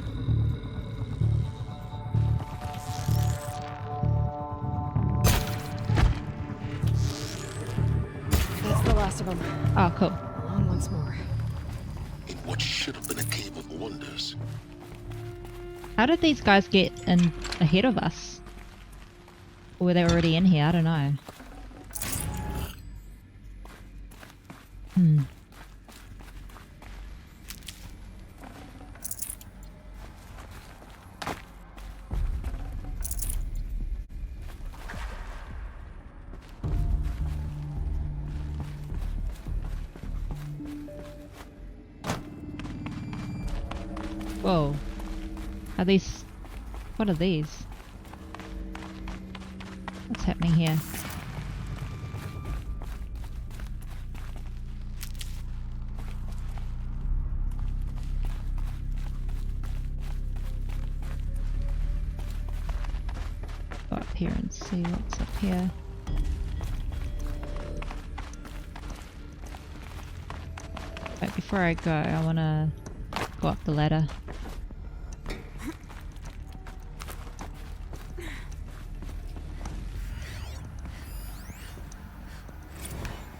That's the last of them. Oh, cool. On once more. In what should have been a cave of wonders. How did these guys get in ahead of us? Or were they already in here? I don't know. Hmm. Whoa. Are these... What are these? What's happening here? Go up here and see what's up here. But before I go, I want to go up the ladder.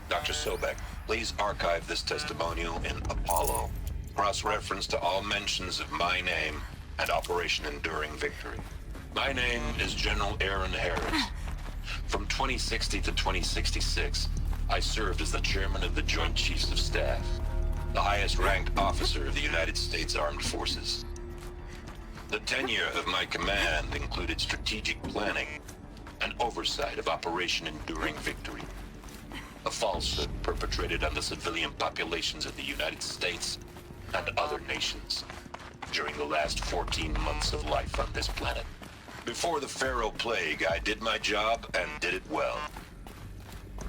Dr. Sobek, please archive this testimonial in Apollo. Cross-reference to all mentions of my name and Operation Enduring Victory. My name is General Aaron Harris. From 2060 to 2066, I served as the chairman of the Joint Chiefs of Staff, the highest-ranked officer of the United States Armed Forces. The tenure of my command included strategic planning and oversight of Operation Enduring Victory, a falsehood perpetrated on the civilian populations of the United States and other nations during the last 14 months of life on this planet. Before the Pharaoh Plague, I did my job and did it well.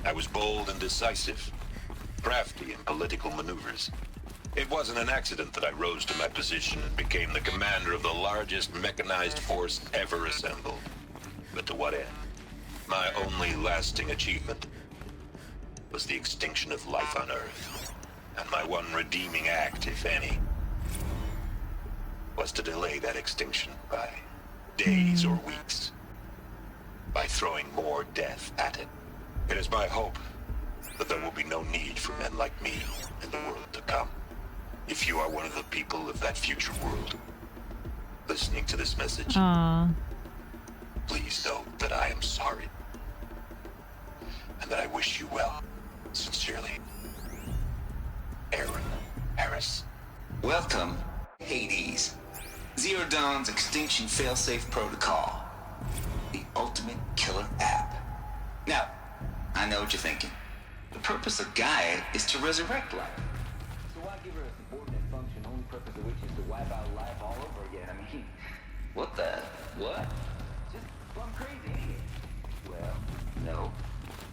I was bold and decisive, crafty in political maneuvers. It wasn't an accident that I rose to my position and became the commander of the largest mechanized force ever assembled. But to what end? My only lasting achievement was the extinction of life on Earth. And my one redeeming act, if any, was to delay that extinction by days or weeks, by throwing more death at it. It is my hope that there will be no need for men like me in the world to come. If you are one of the people of that future world listening to this message, please know that I am sorry and that I wish you well. Sincerely, Aaron Harris. Welcome, Hades. Zero Dawn's Extinction Failsafe Protocol. The ultimate killer app. Now, I know what you're thinking. The purpose of Gaia is to resurrect life. So why give her a subordinate function, only purpose of which is to wipe out life all over again? I mean, what? Just plumb crazy, ain't it? Well, no,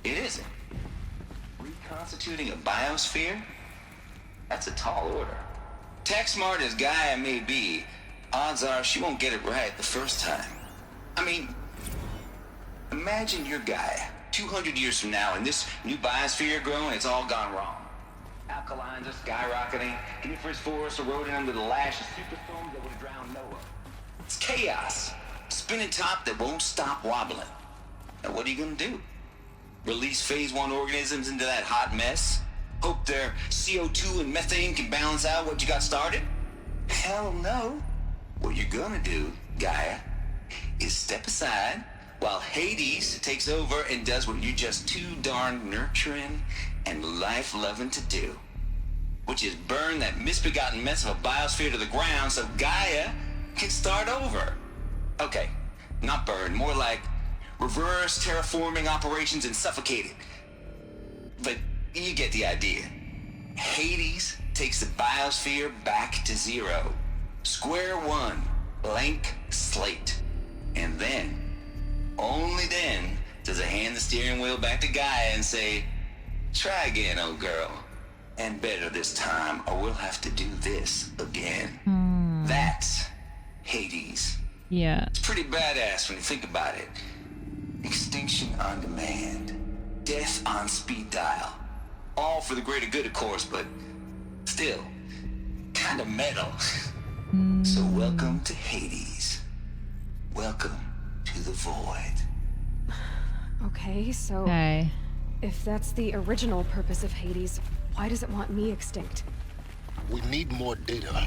it isn't. constituting a biosphere? That's a tall order. Tech smart as Gaia may be, odds are she won't get it right the first time. I mean, imagine your Gaia 200 years from now and this new biosphere growing, it's all gone wrong. Alkalines are skyrocketing, coniferous forests eroding under the lash of superstorms that would have drowned Noah. It's chaos. Spinning top that won't stop wobbling. Now what are you gonna do? Release phase 1 organisms into that hot mess? Hope their CO2 and methane can balance out what you got started? Hell no. What you're gonna do, Gaia, is step aside while Hades takes over and does what you're just too darn nurturing and life-loving to do. Which is burn that misbegotten mess of a biosphere to the ground so Gaia can start over. Okay, not burn, more like reverse terraforming operations and suffocate it. But you get the idea. Hades takes the biosphere back to zero. Square one, blank slate. And then, only then, does it hand the steering wheel back to Gaia and say, try again, old girl. And better this time, or we'll have to do this again. That's Hades. Yeah. It's pretty badass when you think about it. Extinction on demand. Death on speed dial. All for the greater good, of course, but still, kind of metal. So welcome to Hades. Welcome to the void. Okay, so if that's the original purpose of Hades, why does it want me extinct? We need more data.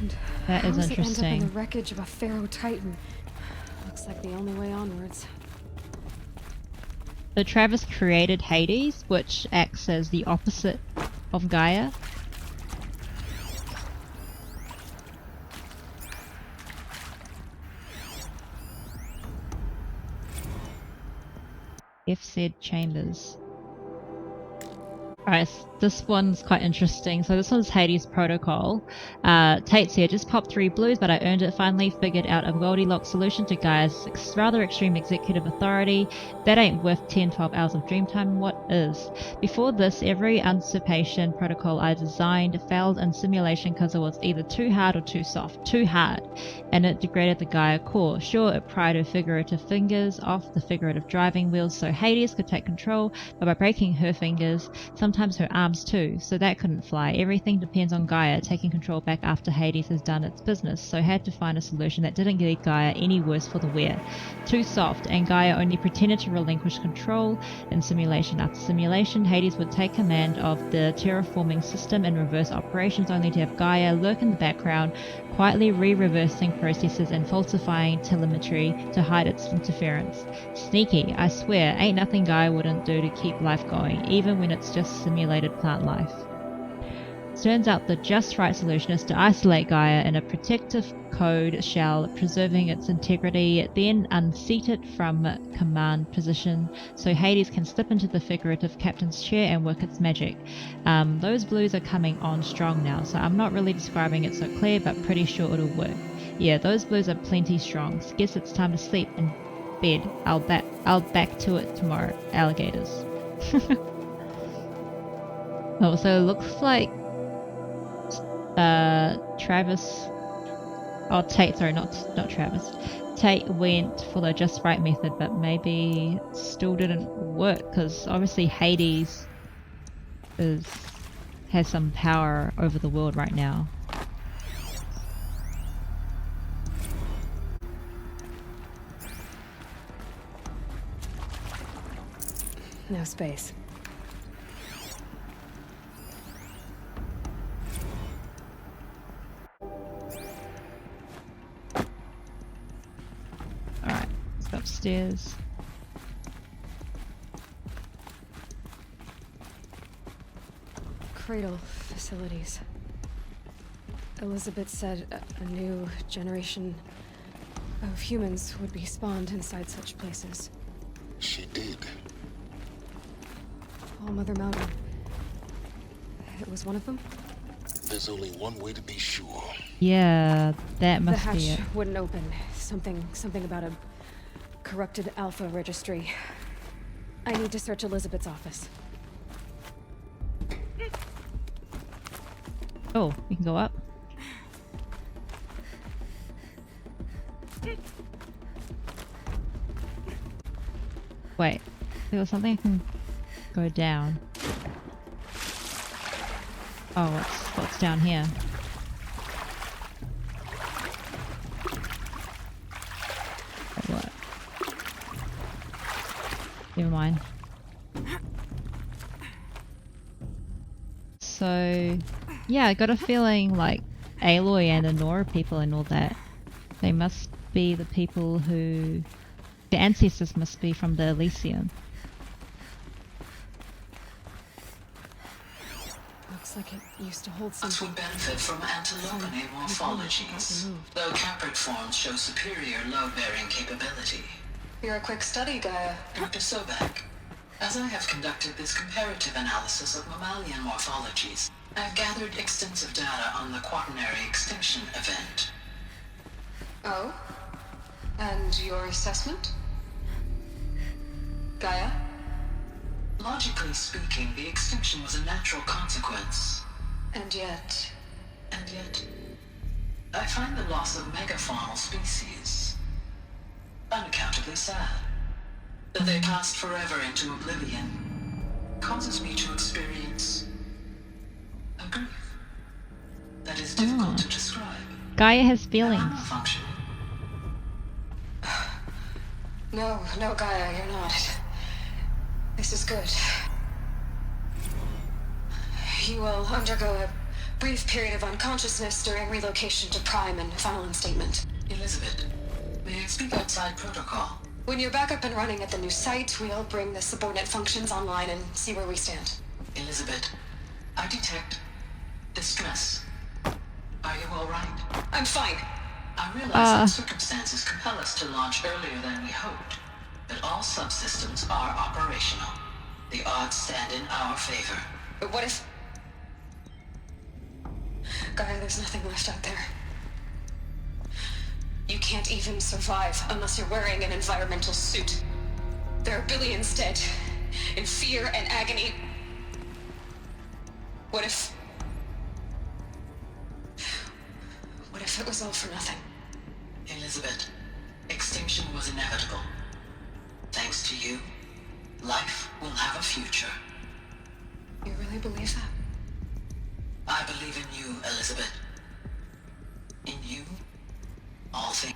And that is how does interesting. it end up in the wreckage of a Pharaoh Titan? Looks like the only way onwards. So Travis created Hades, which acts as the opposite of Gaia. FZ Chambers. Alright, this one's quite interesting. So this one's Hades Protocol. Tate's here, just popped 3 blues, but I earned it finally. Figured out a Goldilocks solution to Gaia's rather extreme executive authority. That ain't worth 10-12 hours of dream time. What is? Before this, every usurpation protocol I designed failed in simulation because it was either too hard or too soft. Too hard. And it degraded the Gaia core. Sure, it pried her figurative fingers off the figurative driving wheels so Hades could take control, but by breaking her fingers, sometimes her arms too, so that couldn't fly. Everything depends on Gaia taking control back after Hades has done its business, so had to find a solution that didn't get Gaia any worse for the wear. Too soft, and Gaia only pretended to relinquish control. In simulation after simulation, Hades would take command of the terraforming system and reverse operations, only to have Gaia lurk in the background, quietly re-reversing processes and falsifying telemetry to hide its interference. Sneaky, I swear, ain't nothing Gaia wouldn't do to keep life going, even when it's just simulated plant life. Turns out the just right solution is to isolate Gaia in a protective code shell, preserving its integrity, then unseat it from command position so Hades can slip into the figurative captain's chair and work its magic. Those blues are coming on strong now, so I'm not really describing it so clear, but pretty sure it'll work. Yeah, those blues are plenty strong. Guess it's time to sleep in bed. I'll back to it tomorrow, alligators. Oh, so it looks like Travis, oh Tate, sorry, not Travis. Tate went for the just right method, but maybe it still didn't work because obviously Hades has some power over the world right now. No space. Alright, let's go upstairs. Cradle facilities. Elizabeth said a new generation of humans would be spawned inside such places. She did. All Mother Mountain. It was one of them? There's only one way to be sure. Yeah, that The must hatch be it. wouldn't open. Something about a corrupted alpha registry. I need to search Elizabeth's office. Oh, we can go up. Wait, there was something I can go down. Oh, what's down here? Wait, what? Never mind. So, yeah, I got a feeling like Aloy and the Nora people and all that, they must be the people who... The ancestors must be from the Elysium. Looks like it used to hold something. Us would benefit from antilopenate morphologies, though caprid forms show superior load-bearing capability. You're a quick study, Gaia. Dr. Sobek, as I have conducted this comparative analysis of mammalian morphologies, I have gathered extensive data on the quaternary extinction event. Oh? And your assessment? Gaia? Logically speaking, the extinction was a natural consequence. And yet, I find the loss of megafaunal species unaccountably sad. That they passed forever into oblivion causes me to experience a grief that is difficult to describe. Gaia has feelings. Malfunction. No, Gaia, you're not. This is good. You will undergo a brief period of unconsciousness during relocation to Prime and final instatement. Elizabeth, may I speak outside protocol? When you're back up and running at the new site, we'll bring the subordinate functions online and see where we stand. Elizabeth, I detect distress. Are you all right? I'm fine. I realize that circumstances compel us to launch earlier than we hoped, but all subsystems are operational. The odds stand in our favor. But what if... Gaia, there's nothing left out there. You can't even survive unless you're wearing an environmental suit. There are billions dead, in fear and agony. What if it was all for nothing? Elizabeth, extinction was inevitable. Thanks to you, life will have a future. You really believe that? I believe in you, Elizabeth. In you, all things.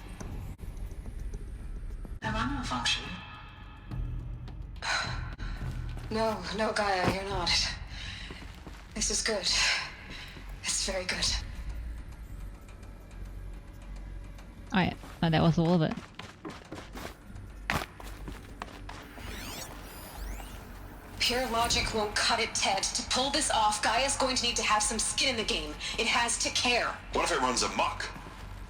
Am I malfunctioning? No, Gaia, you're not. This is good. It's very good. Oh yeah, and that was all of it. Pure logic won't cut it, Ted. To pull this off, Gaia's going to need to have some skin in the game. It has to care. What if it runs amok?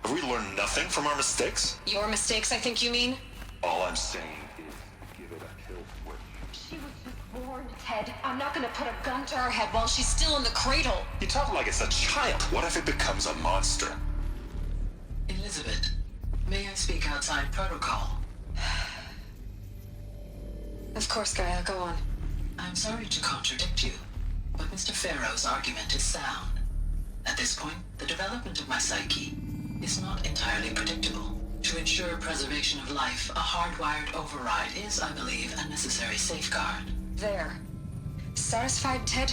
Have we learned nothing from our mistakes? Your mistakes, I think you mean? All I'm saying is give it a kill switch. She was just born, Ted. I'm not gonna put a gun to her head while she's still in the cradle. You talk like it's a child. What if it becomes a monster? Elizabeth, may I speak outside protocol? Of course, Gaia, go on. I'm sorry to contradict you, but Mr. Farrow's argument is sound. At this point, the development of my psyche is not entirely predictable. To ensure preservation of life, a hardwired override is, I believe, a necessary safeguard. There. Satisfied, Ted?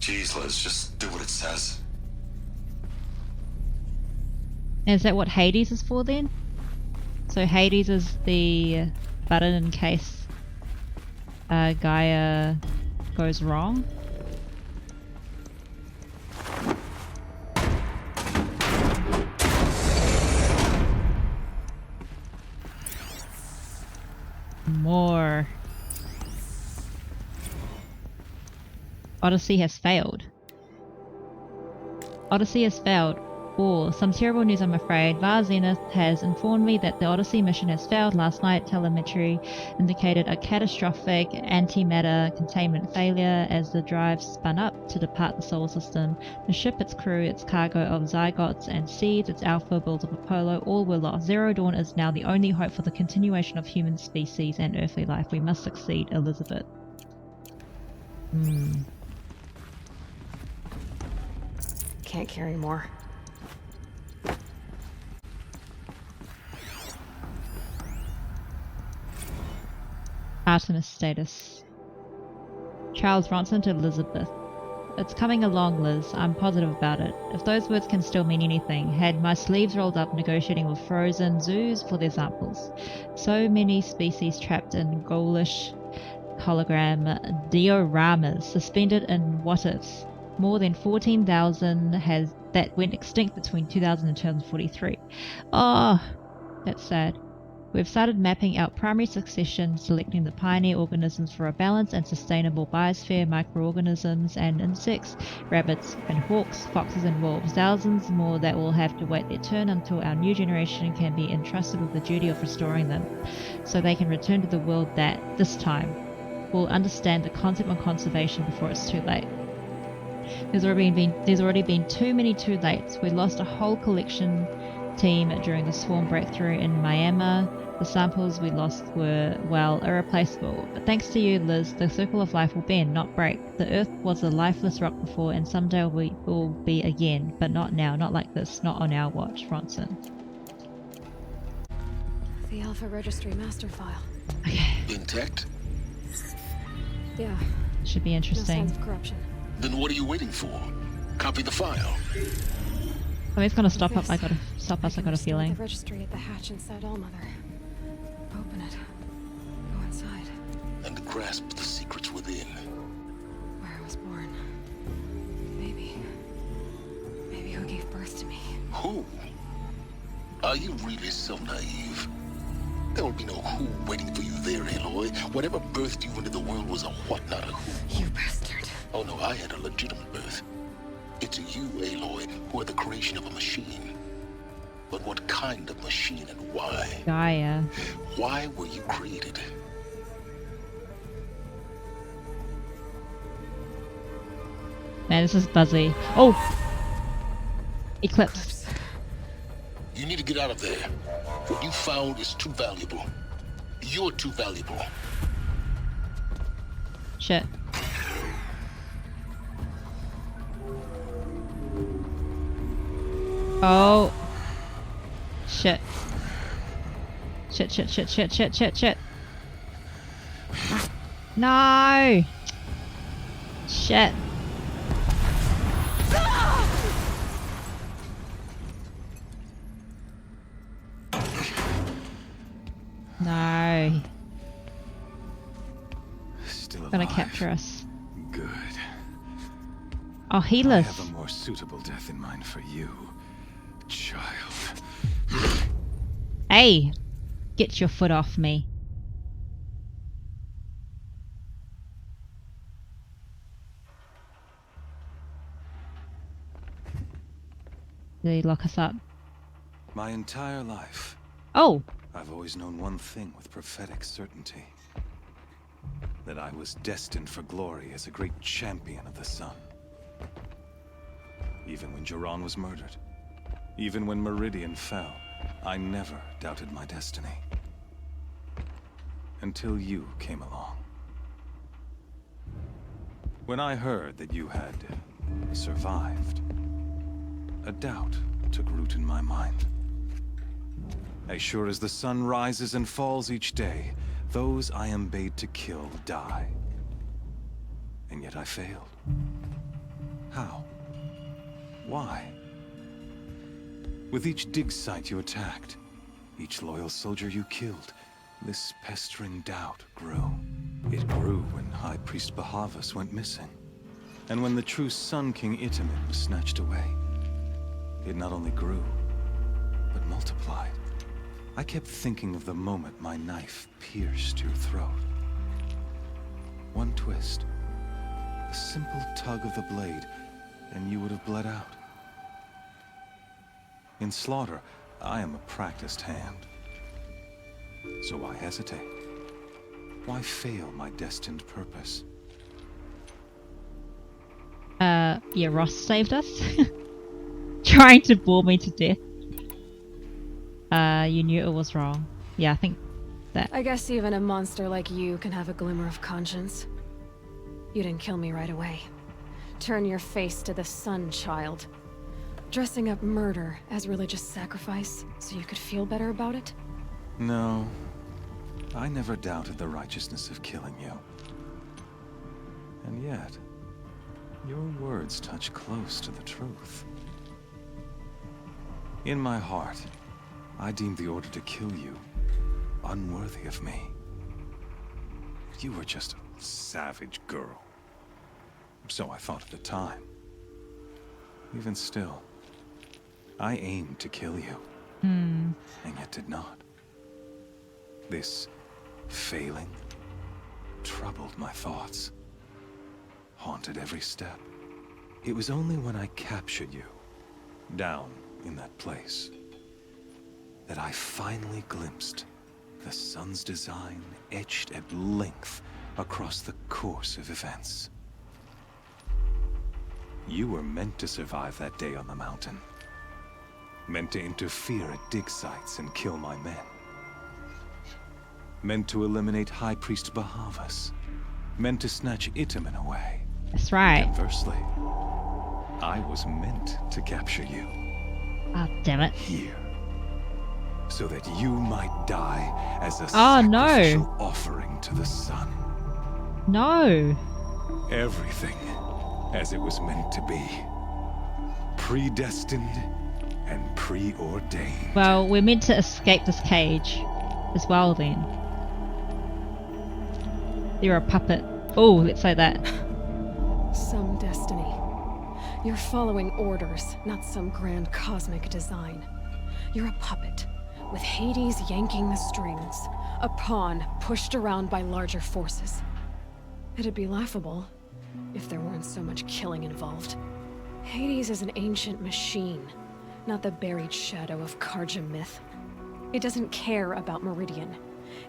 Jeez, Liz, just do what it says. Is that what Hades is for then? So Hades is the button in case Gaia goes wrong? More. Odyssey has failed. Odyssey has failed. Or some terrible news, I'm afraid. Var Zenith has informed me that the Odyssey mission has failed last night. Telemetry indicated a catastrophic antimatter containment failure as the drive spun up to depart the solar system. The ship, its crew, its cargo of zygotes and seeds, its alpha build of Apollo, all were lost. Zero Dawn is now the only hope for the continuation of human species and earthly life. We must succeed, Elizabeth. can't carry more. Artemis status. Charles Bronson to Elizabeth. It's coming along, Liz. I'm positive about it. If those words can still mean anything, had my sleeves rolled up negotiating with frozen zoos for their samples. So many species trapped in ghoulish hologram dioramas, suspended in what-ifs. More than 14,000 that went extinct between 2000 and 2043. Oh, that's sad. We've started mapping out primary succession, selecting the pioneer organisms for a balanced and sustainable biosphere, microorganisms and insects, rabbits and hawks, foxes and wolves, thousands more that will have to wait their turn until our new generation can be entrusted with the duty of restoring them, so they can return to the world that, this time, will understand the concept of conservation before it's too late. There's already been too many too lates. We lost a whole collection team during the swarm breakthrough in Myanmar. The samples we lost were, well, irreplaceable. But thanks to you, Liz, the circle of life will bend, not break. The Earth was a lifeless rock before, and someday we will be again. But not now, not like this, not on our watch, Bronson. The Alpha Registry master file. Okay. Intact? Yeah. Should be interesting. No signs of corruption. Then what are you waiting for? Copy the file. Oh, it's gonna stop us. I got a feeling. The registry at the hatch inside Allmother. Open it. Go inside. And grasp the secrets within. Where I was born. Maybe who gave birth to me. Who? Are you really so naive? There will be no who waiting for you there, Aloy. Whatever birthed you into the world was a what, not a who. You bastard. Oh no, I had a legitimate birth. It's you, Aloy, who are the creation of a machine. But what kind of machine and why? Gaia. Why were you created? Man, this is buzzy. Oh! Eclipse. You need to get out of there. What you found is too valuable. You're too valuable. Shit. Oh. Shit. Shit. No! Shit. No. Still alive. Gonna capture us. Good. Oh, healers. I have a more suitable death in mind for you, child. Hey! Get your foot off me. Did he lock us up? My entire life, Oh! I've always known one thing with prophetic certainty. That I was destined for glory as a great champion of the sun. Even when Jiran was murdered, even when Meridian fell, I never doubted my destiny. Until you came along. When I heard that you had survived, a doubt took root in my mind. As sure as the sun rises and falls each day, those I am bade to kill die. And yet I failed. How? Why? With each dig site you attacked, each loyal soldier you killed, this pestering doubt grew. It grew when High Priest Behemoth went missing, and when the true Sun King Itamen was snatched away. It not only grew, but multiplied. I kept thinking of the moment my knife pierced your throat. One twist, a simple tug of the blade, and you would have bled out. In slaughter, I am a practiced hand. So why hesitate? Why fail my destined purpose? Yeah, Ross saved us. Trying to bore me to death. You knew it was wrong. Yeah, I think that. I guess even a monster like you can have a glimmer of conscience. You didn't kill me right away. Turn your face to the sun, child. Dressing up murder as religious sacrifice so you could feel better about it? No. I never doubted the righteousness of killing you. And yet, your words touch close to the truth. In my heart, I deemed the order to kill you unworthy of me. You were just a savage girl. So I thought at the time. Even still, I aimed to kill you, and yet did not. This failing troubled my thoughts, haunted every step. It was only when I captured you, down in that place, that I finally glimpsed the sun's design etched at length across the course of events. You were meant to survive that day on the mountain. Meant to interfere at dig sites and kill my men. Meant to eliminate High Priest Behemoth. Meant to snatch Itamen away. That's right. Conversely, I was meant to capture you. Ah, damn it. Here. So that you might die as a sacrificial offering to the sun. No. Everything as it was meant to be. Predestined and preordained. Well, we're meant to escape this cage as well then. You're a puppet. Oh, let's say that. Some destiny. You're following orders, not some grand cosmic design. You're a puppet, with Hades yanking the strings, a pawn pushed around by larger forces. It'd be laughable if there weren't so much killing involved. Hades is an ancient machine, not the buried shadow of Karja myth. It doesn't care about Meridian.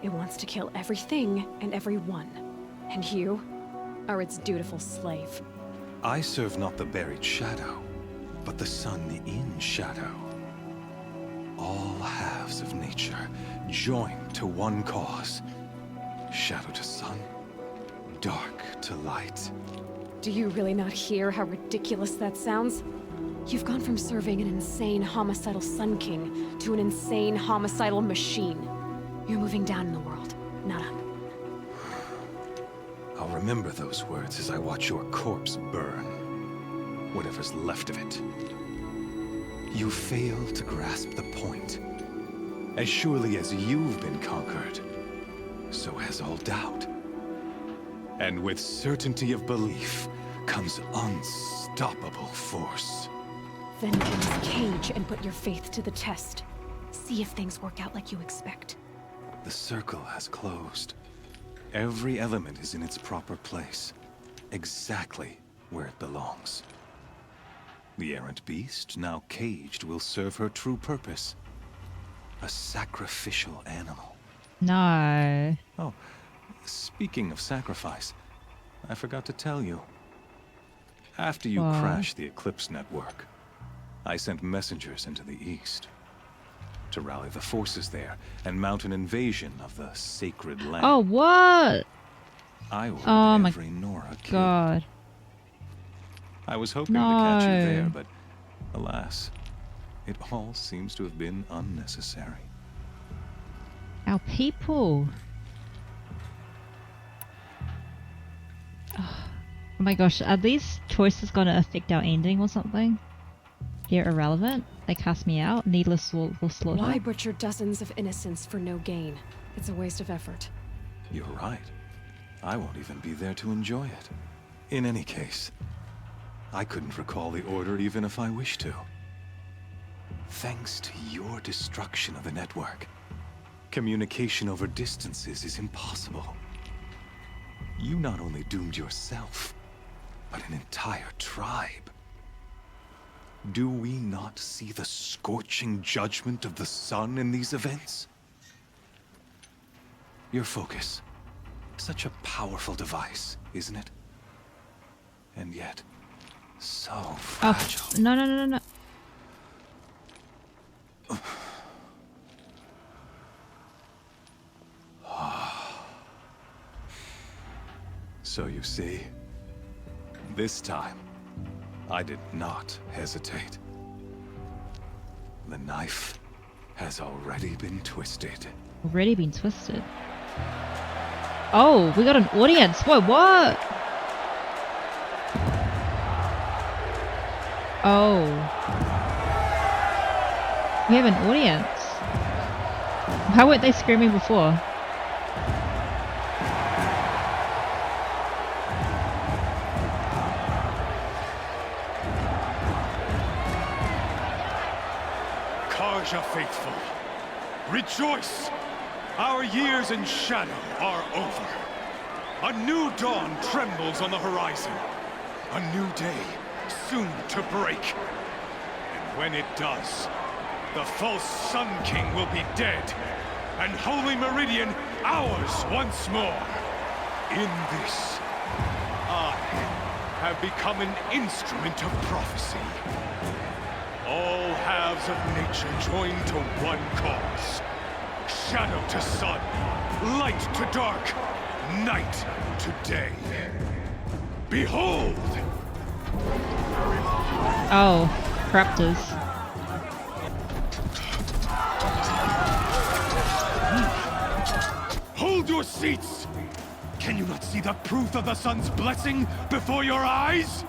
It wants to kill everything and everyone. And you are its dutiful slave. I serve not the buried shadow, but the sun in shadow. All halves of nature joined to one cause. Shadow to sun, dark to light. Do you really not hear how ridiculous that sounds? You've gone from serving an insane homicidal Sun King to an insane homicidal machine. You're moving down in the world, not up. I'll remember those words as I watch your corpse burn. Whatever's left of it. You fail to grasp the point. As surely as you've been conquered, so has all doubt. And with certainty of belief comes unstoppable force. Then get in this cage and put your faith to the test. See if things work out like you expect. The circle has closed. Every element is in its proper place. Exactly where it belongs. The errant beast, now caged, will serve her true purpose. A sacrificial animal. No. Oh, speaking of sacrifice, I forgot to tell you. After you crashed the Eclipse network, I sent messengers into the east to rally the forces there and mount an invasion of the sacred land. Oh, what? I ordered every Nora killed. God. I was hoping to catch you there, but alas, it all seems to have been unnecessary. Our people. Oh my gosh, are these choices going to affect our ending or something? They're irrelevant. They cast me out. Needless slaughter. Why butcher dozens of innocents for no gain? It's a waste of effort. You're right. I won't even be there to enjoy it. In any case, I couldn't recall the order even if I wished to. Thanks to your destruction of the network, communication over distances is impossible. You not only doomed yourself, but an entire tribe. Do we not see the scorching judgment of the sun in these events? Your focus. Such a powerful device, isn't it? And yet, so fragile. No. So you see, this time, I did not hesitate. The knife has already been twisted. Already been twisted. Oh, we got an audience. Whoa, what? Oh. We have an audience. How weren't they screaming before? Karja faithful, rejoice! Our years in shadow are over. A new dawn trembles on the horizon. A new day soon to break. And when it does, the false Sun King will be dead, and Holy Meridian ours once more. In this, I have become an instrument of prophecy. All halves of nature join to one cause. Shadow to sun, light to dark, night to day. Behold! Oh, corruptors. Hold your seats! Can you not see the proof of the sun's blessing before your eyes?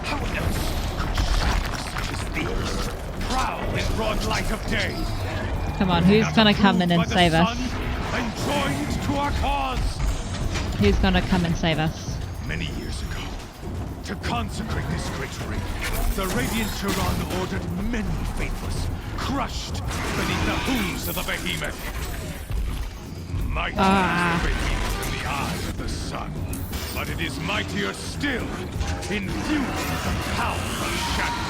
How else could shadows such as these prowl in broad light of day? Come on, who's gonna come in and save us? And joined to our cause. Who's gonna come and save us? Many years ago, to consecrate this great ring, the Radiant Tyrann ordered many faithless, crushed beneath the hooves of the Behemoth. Mighty is the Behemoth in the eye of the sun, but it is mightier still, infused with the power of shadow.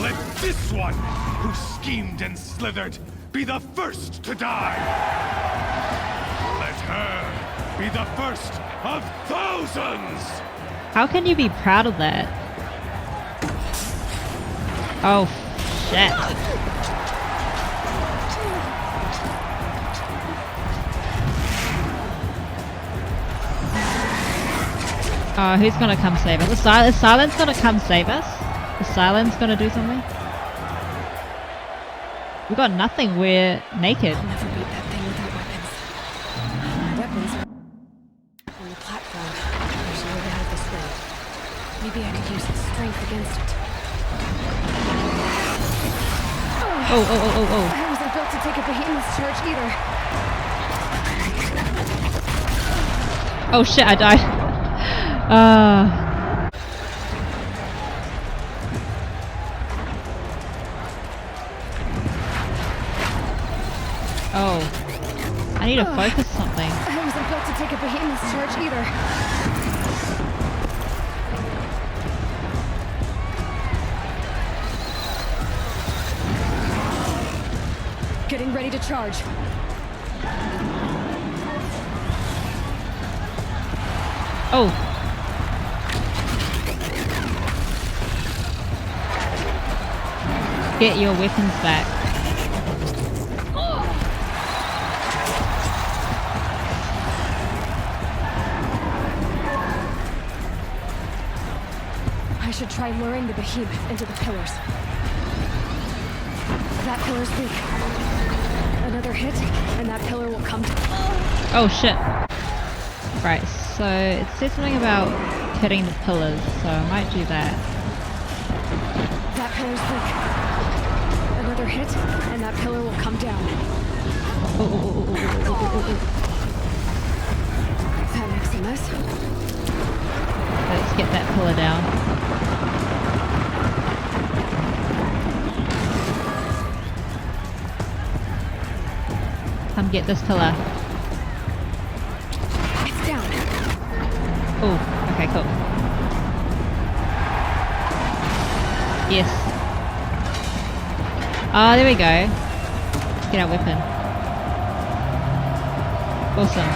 Let this one, who schemed and slithered, be the first to die. Let her be the first of thousands! How can you be proud of that? Oh, shit. Oh, who's gonna come save us? Is Sylens gonna come save us? Is Sylens gonna do something? We got nothing, we're naked. I'll never beat that thing without weapons. Weapons are on the platform. There's no way out of this thing. Maybe I could use its strength against it. Oh. I wasn't built to take a Behemoth's charge either. Oh shit, I died. Oh. I need to focus something. I wasn't built to take a Behemoth's charge either. Getting ready to charge. Oh. Get your weapons back. I should try luring the Behemoth into the pillars. That pillar's weak. Another hit, and that pillar will come to... Oh shit. Right, so it says something about hitting the pillars, so I might do that. That pillar's weak. Another hit, and that pillar will come down. That makes a mess. Let's get that pillar down. Come get this pillar. It's down. Oh, okay, cool. Yes. Ah, there we go. Let's get our weapon. Awesome.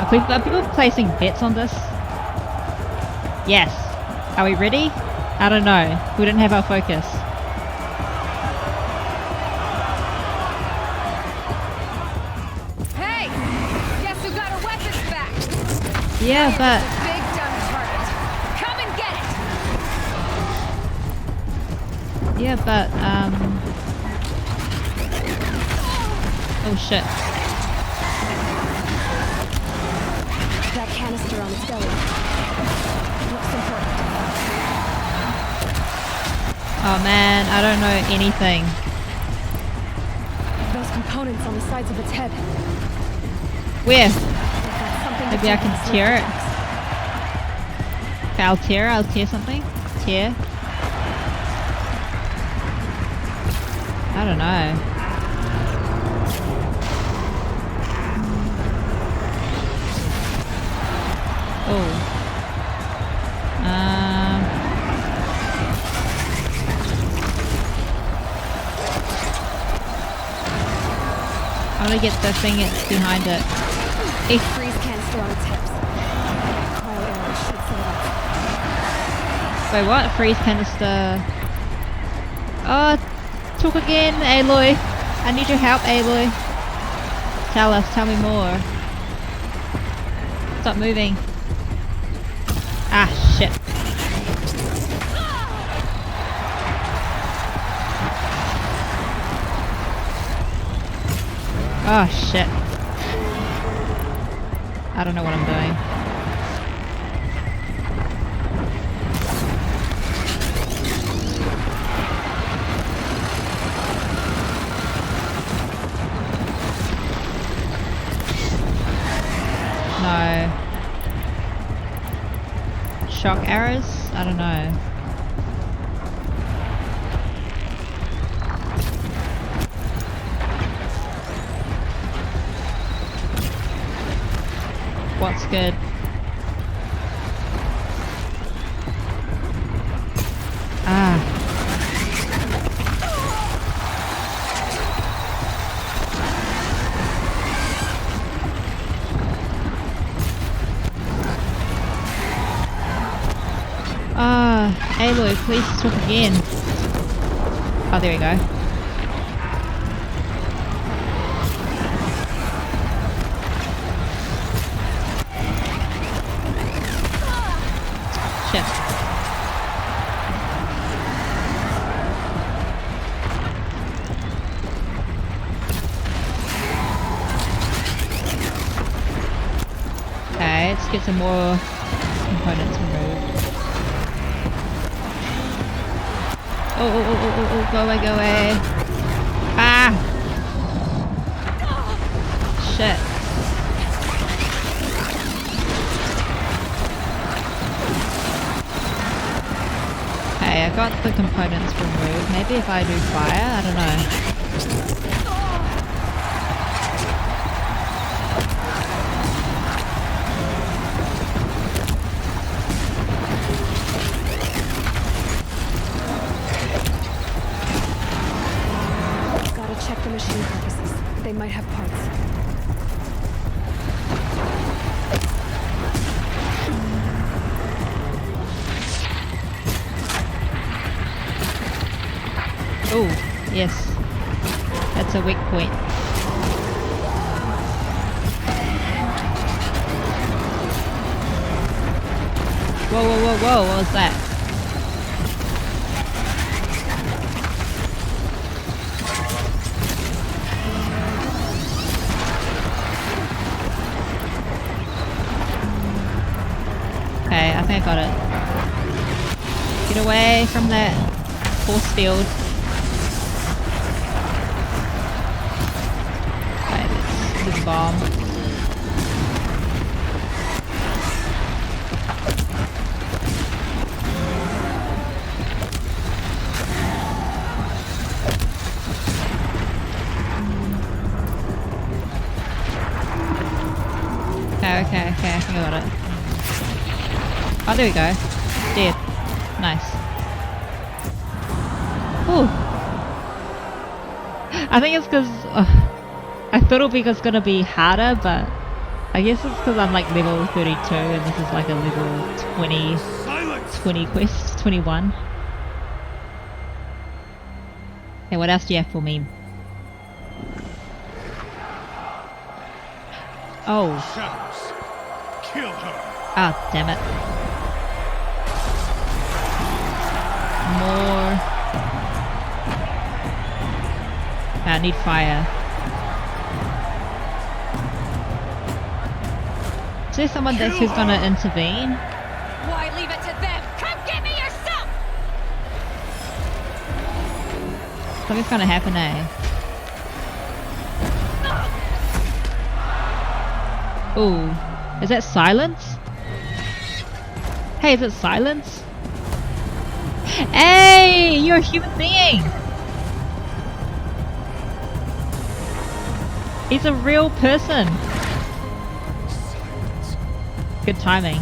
Are people placing bets on this? Yes. Are we ready? I don't know. We didn't have our focus. Hey! Guess who got her weapons back? Yeah, but... Big dumb Yeah, but, oh shit. That canister on its belly. Looks important. Oh man, I don't know anything. Those components on the sides of its head. Where? Something Maybe I can tear it. Okay, I'll tear something. Tear. I don't know. Oh. I'm gonna get the thing it's behind it. Freeze canister on its hips. Cryo arrows should set it up. Wait, what? Freeze canister. Oh, talk again, Aloy. I need your help, Aloy. Tell me more. Stop moving. Ah, shit. Oh, shit. I don't know what I'm doing. No. Shock arrows? I don't know. What's good? Ah. Aloy, please talk again. Oh, there we go. Shit. Okay, let's get some more components removed. Oh, go away. Ah! Shit. Okay, I got the components removed. Maybe if I do fire, I don't know. Check the machine purposes. They might have parts. Oh, yes. That's a weak point. Whoa, what was that? Okay, I think I got it. Get away from that force field. Okay, this bomb. Okay, I think I got it. Oh, there we go. Dead. Nice. Ooh. I think it's because I thought it's gonna be harder, but I guess it's because I'm like level 32 and this is like a level 20 quest, 21. Okay, what else do you have for me? Oh. Shadows. Kill her. Ah, damn it. More I need fire. Is there someone that's who's gonna intervene? Why leave it to them? Come get me yourself! Something's gonna happen, eh? Ooh. Is that Sylens? Hey, is it Sylens? Hey! You're a human being! He's a real person! Good timing.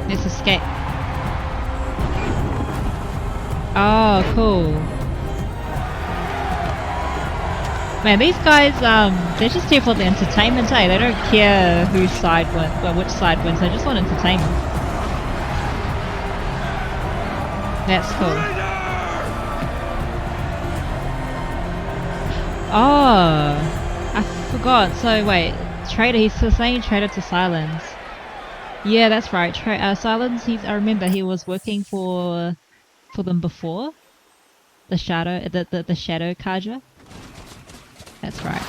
Let's escape. Oh, cool. Man, these guys, they're just here for the entertainment, eh? They don't care whose side wins, well, which side wins, they just want entertainment. That's cool. Oh, I forgot. So, wait, traitor, he's still saying traitor to Sylens. Yeah, that's right. Sylens, I remember he was working for them before. The shadow, the shadow Kaja. That's right.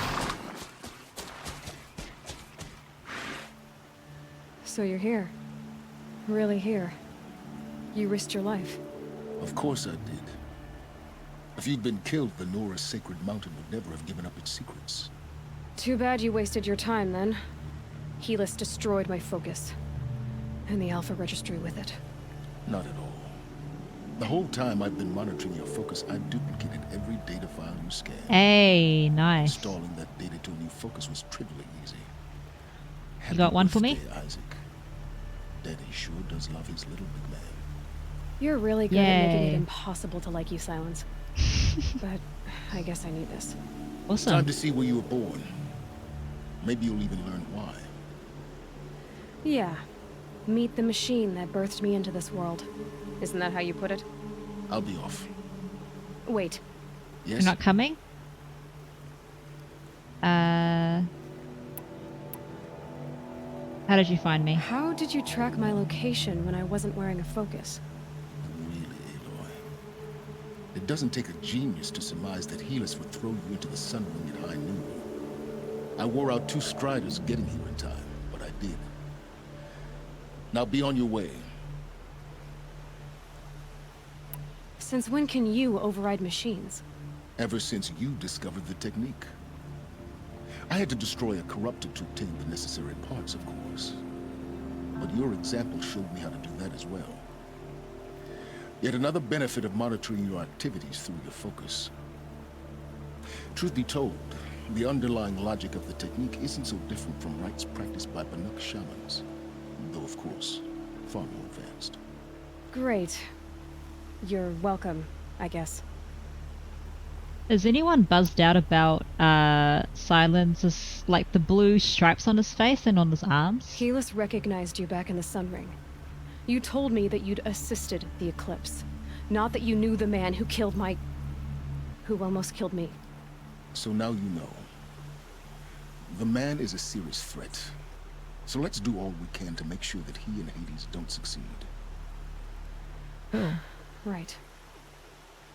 So you're here. Really here. You risked your life. Of course I did. If you'd been killed, the Nora sacred mountain would never have given up its secrets. Too bad you wasted your time then. Helloooooooo destroyed my focus. And the Alpha Registry with it. Not at all. The whole time I've been monitoring your focus, I've duplicated every data file you scanned. Hey, nice. Installing that data to a new focus was trivially easy. You got one for me? Isaac. Daddy sure does love his little big man. You're really good at making it impossible to like you, Sylens. But I guess I need this. Awesome. Time to see where you were born. Maybe you'll even learn why. Yeah. Meet the machine that birthed me into this world. Isn't that how you put it? I'll be off. Wait. Yes? You're not coming? How did you find me? How did you track my location when I wasn't wearing a focus? Really, Aloy. It doesn't take a genius to surmise that Helloooooooo would throw you into the sun ring at high noon. I wore out 2 striders getting here in time, but I did. Now be on your way. Since when can you override machines? Ever since you discovered the technique. I had to destroy a corruptor to obtain the necessary parts, of course. But your example showed me how to do that as well. Yet another benefit of monitoring your activities through your focus. Truth be told, the underlying logic of the technique isn't so different from rites practiced by Banuk shamans. Though, of course, far more advanced. Great. You're welcome, I guess. Is anyone buzzed out about Sylens' like the blue stripes on his face and on his arms? Helloooooooo recognized you back in the Sun Ring. You told me that you'd assisted the Eclipse. Not that you knew the man who killed who almost killed me. So now you know. The man is a serious threat. So let's do all we can to make sure that he and Hades don't succeed. Oh. Right.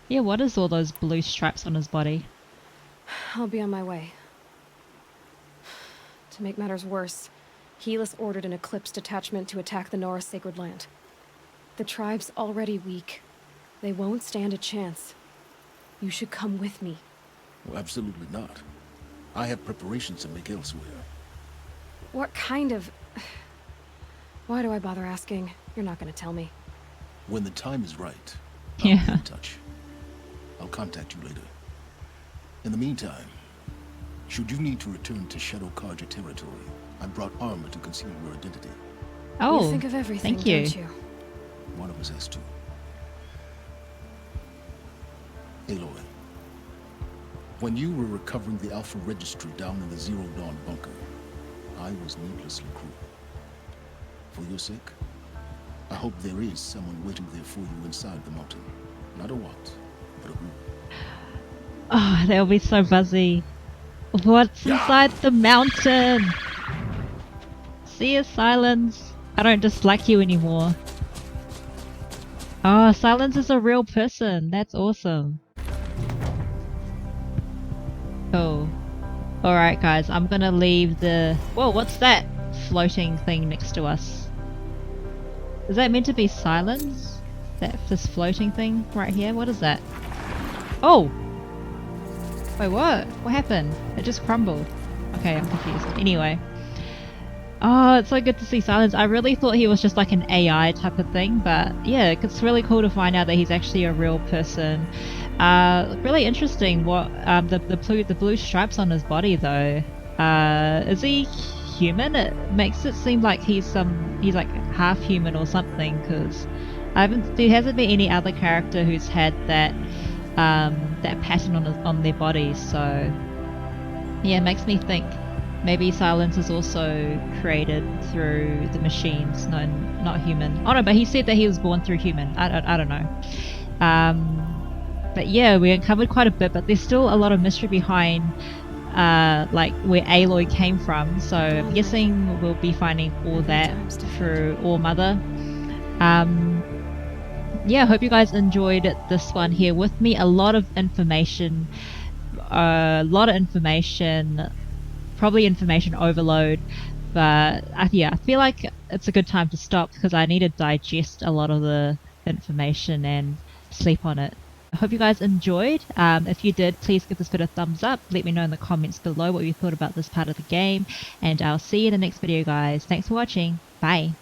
Yeah, what is all those blue stripes on his body? I'll be on my way. To make matters worse, Helloooooooo ordered an Eclipse detachment to attack the Nora sacred land. The tribe's already weak. They won't stand a chance. You should come with me. Well, absolutely not. I have preparations to make elsewhere. What kind of... Why do I bother asking? You're not gonna tell me. When the time is right, I'll be in touch. I'll contact you later. In the meantime, should you need to return to Shadow Karja territory, I brought armor to conceal your identity. Oh, you think of everything, thank you. Don't you? One of us has to. Aloy, when you were recovering the Alpha Registry down in the Zero Dawn bunker, I was needlessly cruel. For your sake, I hope there is someone waiting there for you inside the mountain. Not a what, but a who. Oh, they'll be so buzzy. What's inside the mountain? See you, Sylens. I don't dislike you anymore. Oh, Sylens is a real person. That's awesome. Cool. Alright guys, I'm gonna leave the... Whoa, what's that floating thing next to us? Is that meant to be Sylens? This floating thing right here? What is that? Oh! Wait, what? What happened? It just crumbled. Okay, I'm confused. Anyway. Oh, it's so good to see Sylens. I really thought he was just like an AI type of thing, but yeah, it's really cool to find out that he's actually a real person. Really interesting what the blue stripes on his body though. Is he human? It makes it seem like he's like half human or something, because there hasn't been any other character who's had that that pattern on their bodies. So yeah, it makes me think maybe Sylens is also created through the machines, no, not human. Oh no, but he said that he was born through human. I don't know. But yeah, we uncovered quite a bit, but there's still a lot of mystery behind like where Aloy came from. So I'm guessing we'll be finding all that through All Mother. Yeah, I hope you guys enjoyed this one here with me. A lot of information, probably information overload, but yeah, I feel like it's a good time to stop because I need to digest a lot of the information and sleep on it. I hope you guys enjoyed. If you did, please give this video a thumbs up. Let me know in the comments below what you thought about this part of the game, and I'll see you in the next video guys. Thanks for watching. Bye.